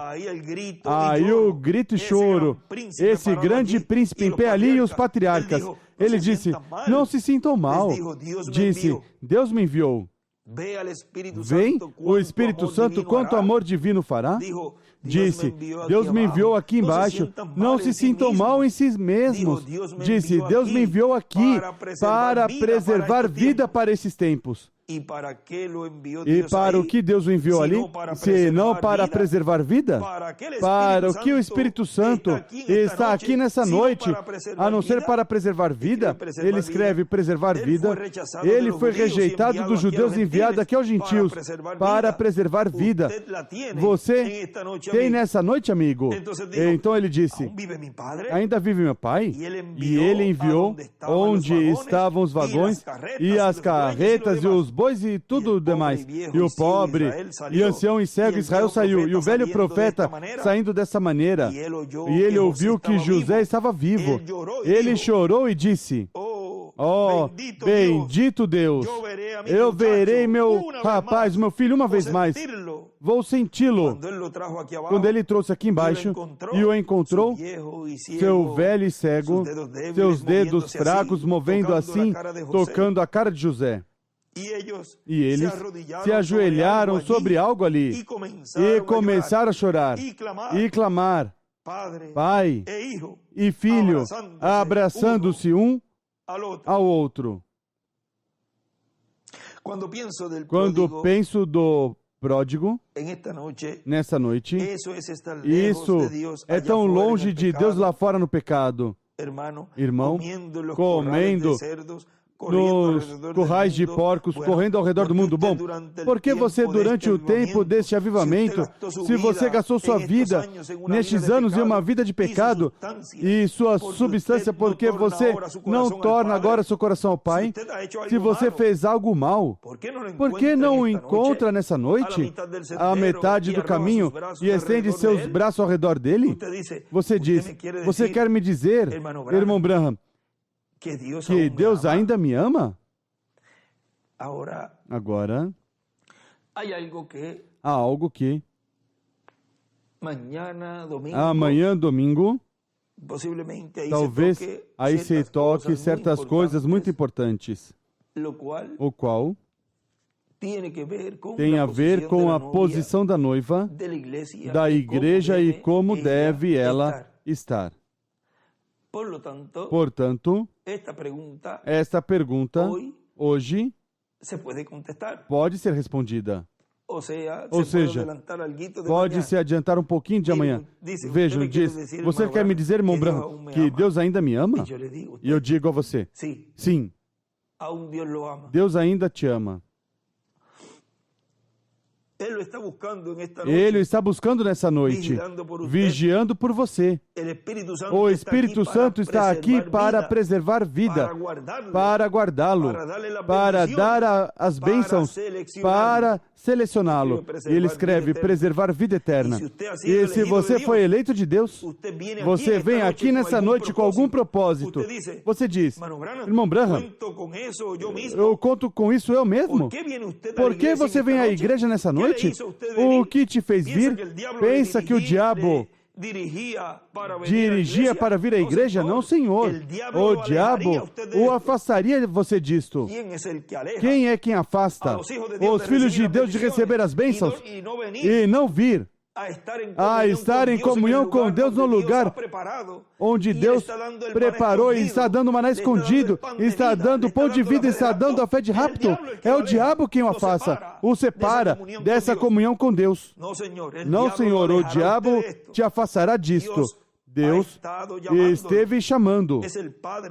Aí o grito e choro, esse grande príncipe em pé ali, os patriarcas. Ele disse, não se sintam mal. Disse, Deus me enviou. Vem o Espírito Santo, quanto amor divino fará? Disse, Deus me enviou aqui embaixo. Não se sintam mal em si mesmos. Disse, Deus me enviou aqui para preservar vida para esses tempos. E para o que Deus o enviou ali? Senão para preservar vida? Para o que o Espírito Santo está aqui nessa noite, a não ser para preservar vida? Ele escreve preservar vida. Ele foi rejeitado dos judeus e enviado aqui aos gentios para preservar vida. Você tem nessa noite, amigo? Então ele disse, ainda vive meu pai? E ele enviou onde estavam os vagões e as carretas e os bois e tudo o demais. E o pobre, e ancião e cego Israel saiu. E o velho profeta saindo dessa maneira. E ele ouviu que José estava vivo. Ele chorou e disse, oh, bendito Deus, eu verei meu rapaz, meu filho uma vez mais. Vou senti-lo. Quando ele trouxe aqui embaixo e o encontrou, seu velho e cego, seus dedos fracos movendo assim, tocando a cara de José. E eles se ajoelharam sobre algo ali e começaram a chorar e clamar, pai e filho, abraçando-se um ao outro. Quando penso do pródigo, nessa noite, isso é tão longe de Deus lá fora no pecado. Irmão, comendo nos currais de porcos, correndo ao redor do mundo. Bom, porque você durante o tempo deste avivamento, se você gastou sua vida nestes anos em uma vida de pecado e sua substância, porque você não torna agora seu coração ao Pai, se você fez algo mal, por que não o encontra nessa noite, à metade do caminho, e estende seus braços ao redor dele? Você diz, você quer me dizer, irmão Branham, que Deus ainda me ama? Agora, há algo que amanhã, domingo, talvez aí se toque certas coisas muito importantes, o qual tem a ver com a posição da noiva, da igreja e como deve ela estar. Portanto, esta pergunta hoje pode ser respondida. Ou seja, pode se adiantar um pouquinho de amanhã. Vejam, diz, você quer me dizer, irmão Branham, que Deus ainda me ama? E eu digo a você, sim, Deus ainda te ama. Ele está buscando nessa noite, vigiando por você. O Espírito Santo está aqui para preservar vida, para guardá-lo, para dar as bênçãos, para selecioná-lo. E ele escreve, preservar vida eterna. E se você foi eleito de Deus, você vem aqui nessa noite com algum propósito. Você diz, irmão Branham, eu conto com isso eu mesmo? Por que você vem à igreja nessa noite? O que te fez vir? Pensa que o diabo dirigia para vir à igreja? Não, Senhor. O diabo o afastaria você disto. Quem é quem afasta os filhos de Deus de receber as bênçãos e não vir a estar em comunhão com Deus no lugar onde Deus preparou e está dando maná escondido, está dando pão de vida, está dando a fé de rapto? É o diabo quem o afasta, o separa dessa comunhão com Deus. Não, Senhor, o diabo te afastará disto. Deus esteve chamando.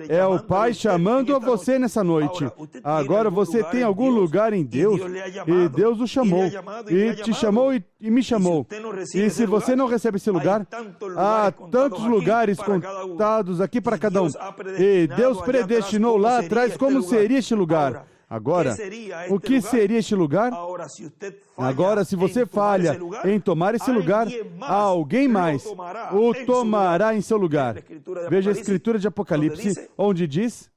É o Pai chamando a você nessa noite. Agora você tem algum lugar em Deus e Deus o chamou. E te chamou e me chamou. E se você não recebe esse lugar, há tantos lugares contados aqui para cada um. E Deus predestinou lá atrás como seria este lugar. Agora, o que seria este lugar? Agora, se você falha em tomar esse lugar, alguém mais o tomará em seu lugar. Veja a escritura de Apocalipse, onde diz,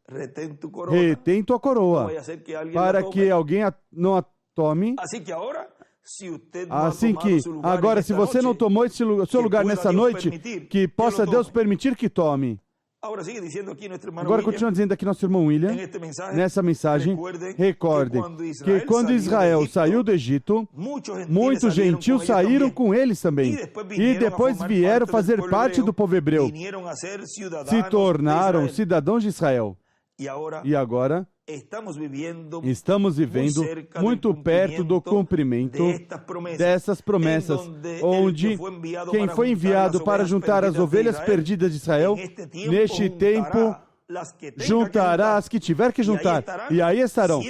retém tua coroa, para que alguém não a tome. Assim que, agora, se você não tomou seu lugar nessa noite, que possa Deus permitir que tome. Agora continua dizendo aqui nosso irmão William, nessa mensagem, recordem que quando Israel saiu do Egito, muitos gentios saíram com eles também, e depois vieram fazer parte do povo hebreu, se tornaram cidadãos de Israel. E agora estamos vivendo muito perto do cumprimento dessas promessas, onde quem foi enviado para juntar as ovelhas perdidas de Israel, neste tempo, juntará as que tiver que juntar, e aí estarão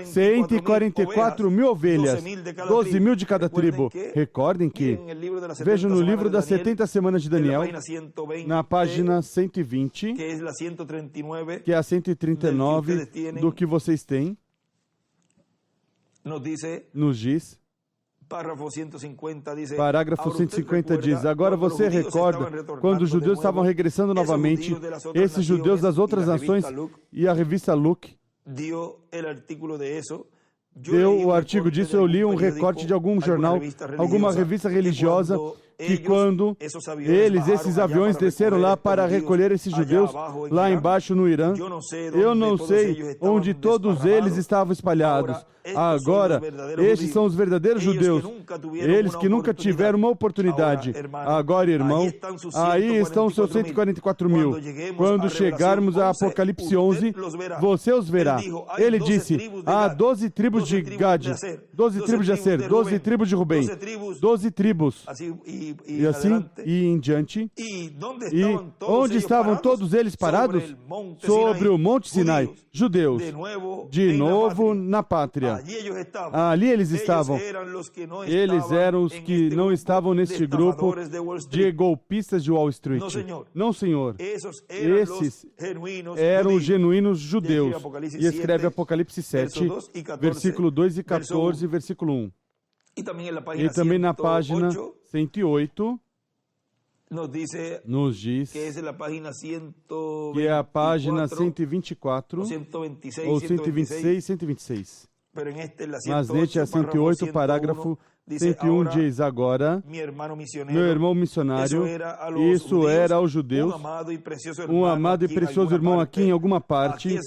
144 mil ovelhas, 12 mil de cada tribo. Recordem que, vejam no livro das 70 semanas de Daniel, na página 120, que é a 139 do que vocês têm, nos diz, parágrafo 150 diz: agora você recorda quando os judeus estavam regressando novamente, esses judeus das outras nações, e a revista Look deu o artigo disso. Eu li um recorte de algum jornal, alguma revista religiosa, que quando esses aviões desceram lá para recolher esses judeus lá embaixo no Irã, eu não sei onde todos eles estavam espalhados. Agora, esses são os verdadeiros judeus, eles que nunca tiveram uma oportunidade. Agora, irmão, aí estão os seus 144 mil. Quando chegarmos a Apocalipse 11, você os verá. Ele disse: há 12 tribos de Gad, 12 tribos de Aser, 12 tribos de Rubem, 12 tribos. E assim, e em diante. E onde estavam todos eles parados? Sobre o Monte Sinai, judeus, de novo na pátria. Ali eles estavam. Eles eram os que não estavam neste grupo de golpistas de Wall Street. Não, senhor. Esses eram os genuínos judeus. E escreve Apocalipse 7, versículo 2 e 14, versículo 1. E também na página 108, nos diz que é a página 124, ou 126, 126. Mas neste é 108, parágrafo 101, diz: agora, meu irmão missionário, isso era aos judeus, um amado e precioso irmão aqui em alguma parte.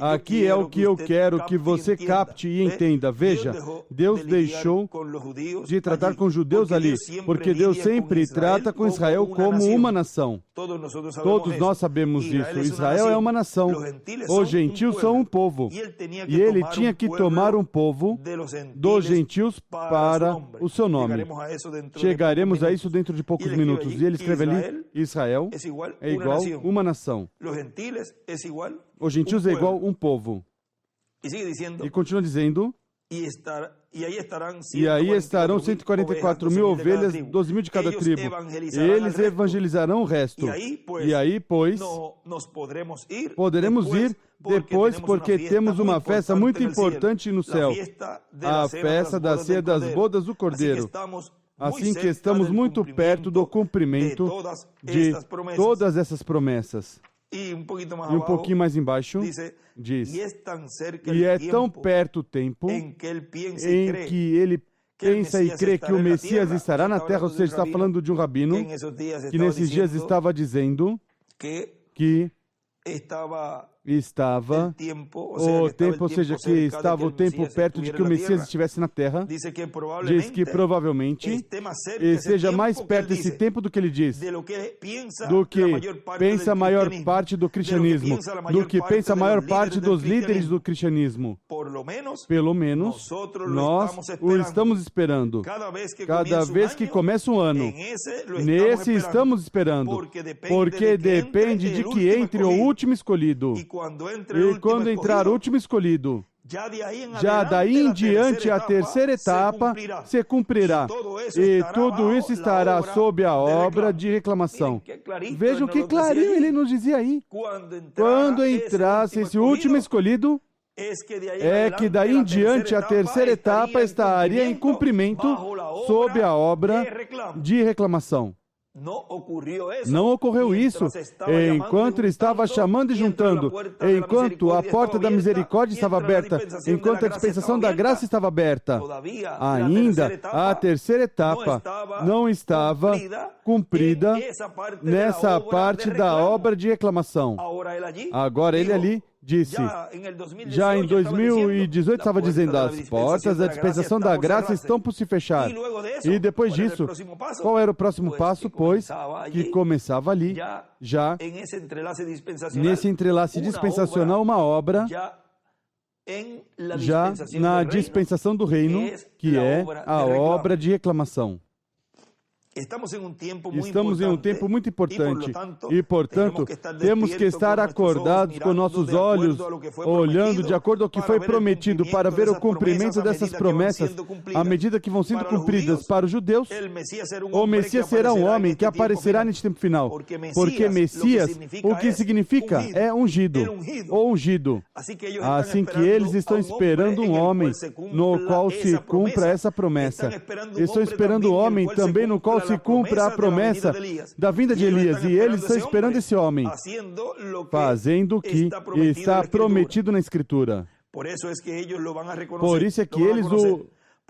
Aqui é o que eu quero que você capte e entenda. Veja, Deus deixou de tratar com os judeus ali, porque Deus sempre trata com Israel como uma nação. Todos nós sabemos isso. Israel é uma nação. Os gentios são um povo. E ele tinha que tomar um povo dos gentios para o seu nome. Chegaremos a isso dentro de poucos minutos. E ele escreve ali: Israel é igual uma nação. Os gentios é igual um povo. E continua dizendo: e aí estarão 144 mil ovelhas, 12 mil de cada tribo. Eles evangelizarão o resto. E aí, pois, poderemos ir depois, porque temos uma festa muito importante no céu, a festa da ceia das bodas do Cordeiro. Assim que estamos muito perto do cumprimento de todas essas promessas. E um pouquinho mais embaixo, diz: e é tão perto o tempo em que ele pensa e crê que o Messias estará na terra, ou seja, está falando de um rabino que nesses dias estava dizendo que estava o tempo, ou seja, que estava o tempo perto de que o Messias estivesse na Terra. Diz que provavelmente esteja mais perto desse tempo do que ele diz, do que pensa a maior parte do cristianismo, do que pensa a maior parte dos líderes do cristianismo. Pelo menos, nós o estamos esperando. Cada vez que começa um ano, nesse estamos esperando, porque depende de que entre o último escolhido. E quando entrar o último escolhido, já daí em diante a terceira etapa se cumprirá. E tudo isso estará sob a obra de reclamação. Vejam que clarinho ele nos dizia aí. Quando entrasse esse último escolhido, é que daí em diante a terceira etapa estaria em cumprimento sob a obra de reclamação. Não ocorreu isso enquanto ele estava chamando e juntando, enquanto a porta da misericórdia estava aberta, enquanto a dispensação da graça estava aberta. Ainda a terceira etapa não estava cumprida nessa parte da obra de reclamação. Agora ele ali disse, já em 2018 estava dizendo, as portas da dispensação da graça estão por se fechar. E depois disso, qual era o próximo passo? Pois, que começava ali, já nesse entrelace dispensacional, uma obra, já na dispensação do reino, que é a obra de reclamação. Estamos em um tempo muito importante e, portanto, temos que estar acordados com nossos olhos, olhando de acordo ao que foi prometido para ver o cumprimento dessas promessas à medida que vão sendo cumpridas para os judeus. O Messias será um homem que aparecerá neste tempo final, porque Messias, o que significa é ungido, ou ungido. Assim que eles estão esperando um homem no qual se cumpra essa promessa. Estão esperando um homem também no qual se cumpra a promessa da vinda de Elias, e eles estão esperando esse homem, fazendo o que está prometido na Escritura. Por isso é que eles o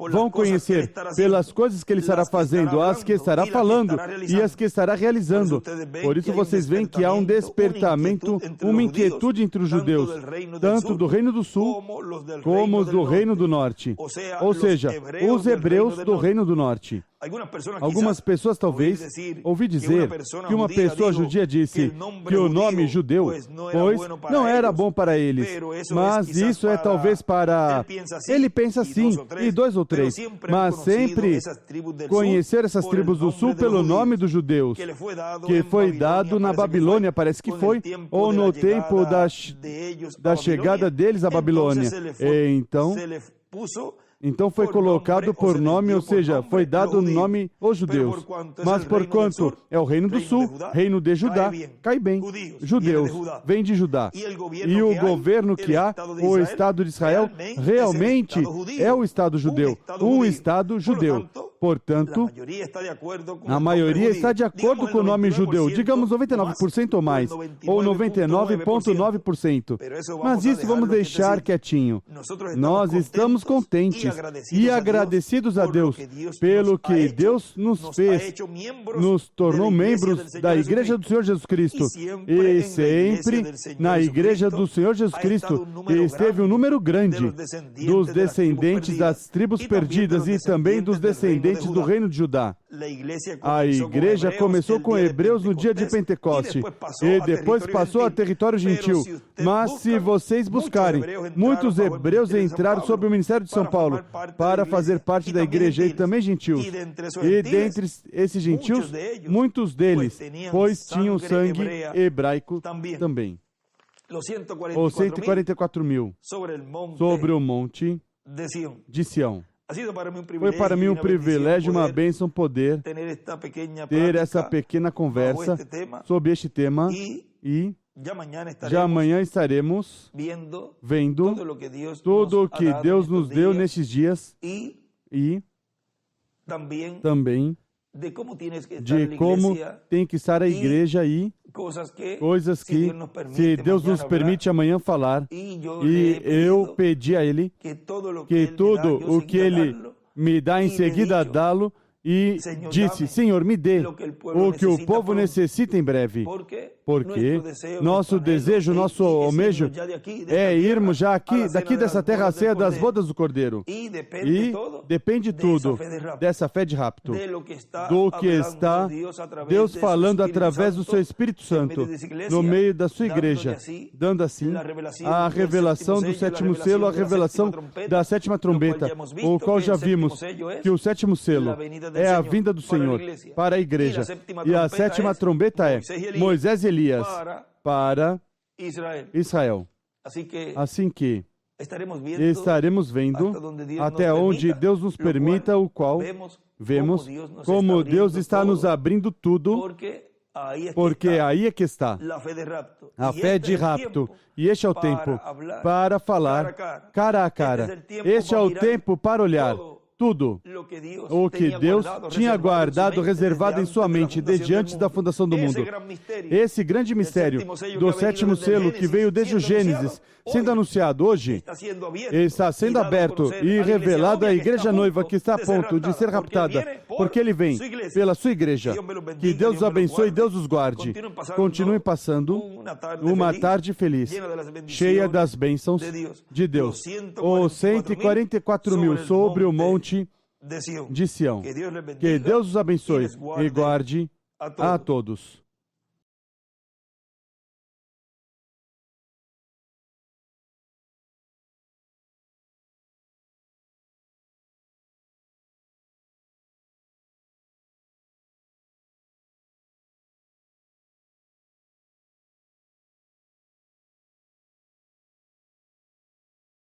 vão conhecer pelas coisas que ele estará fazendo, as que estará falando e as que estará realizando. Por isso vocês veem que há um despertamento, uma inquietude entre os judeus, tanto do Reino do Sul como do Reino do Norte. Ou seja, os hebreus do Reino do Norte. Algumas pessoas talvez ouvi dizer que uma pessoa judia disse que o nome judeu, pois não era bom para eles, mas isso é talvez para... Ele pensa assim, e 2 ou 3, mas sempre conhecer essas tribos do sul pelo nome dos judeus, que foi dado na Babilônia, parece que foi, ou no tempo da chegada deles à Babilônia. Então foi colocado por nome, ou seja, foi dado o nome aos judeus. Mas porquanto é o reino do sul, reino de Judá, cai bem. Judeus, vem de Judá. E o governo que há, o Estado de Israel, realmente é o Estado judeu. Um Estado judeu. Portanto, a maioria está de acordo com o nome judeu, digamos 99% ou mais, ou 99,9%. Mas isso vamos deixar quietinho. Nós estamos contentes e agradecidos a Deus pelo que Deus nos fez, nos tornou membros da Igreja do Senhor Jesus Cristo. E sempre na Igreja do Senhor Jesus Cristo esteve um número grande dos descendentes das tribos perdidas e também dos descendentes do reino de Judá. A igreja começou com hebreus no dia de Pentecoste e depois passou a território gentil. Mas se vocês buscarem, muitos hebreus entraram sob o ministério de São Paulo para fazer parte da igreja e também gentios. E dentre esses gentios, muitos deles, pois tinham sangue hebraico também. Os 144 mil sobre o monte de Sião. Foi para mim um privilégio, uma bênção poder ter essa pequena conversa sobre este tema e já amanhã estaremos vendo tudo o que Deus nos deu nestes dias e também de como tem que estar a igreja e coisas que, se Deus nos permite amanhã falar, e eu pedi a Ele que tudo o que Ele me dá em seguida dá-lo, e disse, Senhor, me dê o que o povo necessita em breve, porque nosso desejo, nosso almejo é irmos já daqui dessa terra ceia das bodas do Cordeiro. E depende tudo dessa fé de rapto, do que está Deus falando através do seu Espírito Santo no meio da sua igreja, dando assim a revelação do sétimo selo, a revelação da sétima trombeta, o qual já vimos que o sétimo selo é a vinda do Senhor para a igreja. E a sétima trombeta é Moisés e Elias para Israel. Assim que estaremos vendo até onde Deus nos permita, o qual vemos como Deus está nos abrindo tudo, porque aí é que está a fé de rapto. E este é o tempo para falar cara a cara. Este é o tempo para olhar tudo o que Deus tinha guardado, reservado em sua mente desde antes da fundação do mundo. Esse grande mistério do sétimo selo que veio desde o Gênesis, sendo anunciado hoje, está sendo aberto e revelado à igreja noiva que está a ponto de ser raptada, porque ele vem pela sua igreja. Que Deus os abençoe e Deus os guarde. Continuem passando uma tarde feliz, cheia das bênçãos de Deus. Os 144.000 sobre o monte de Sião. Que Deus os abençoe e guarde a todos.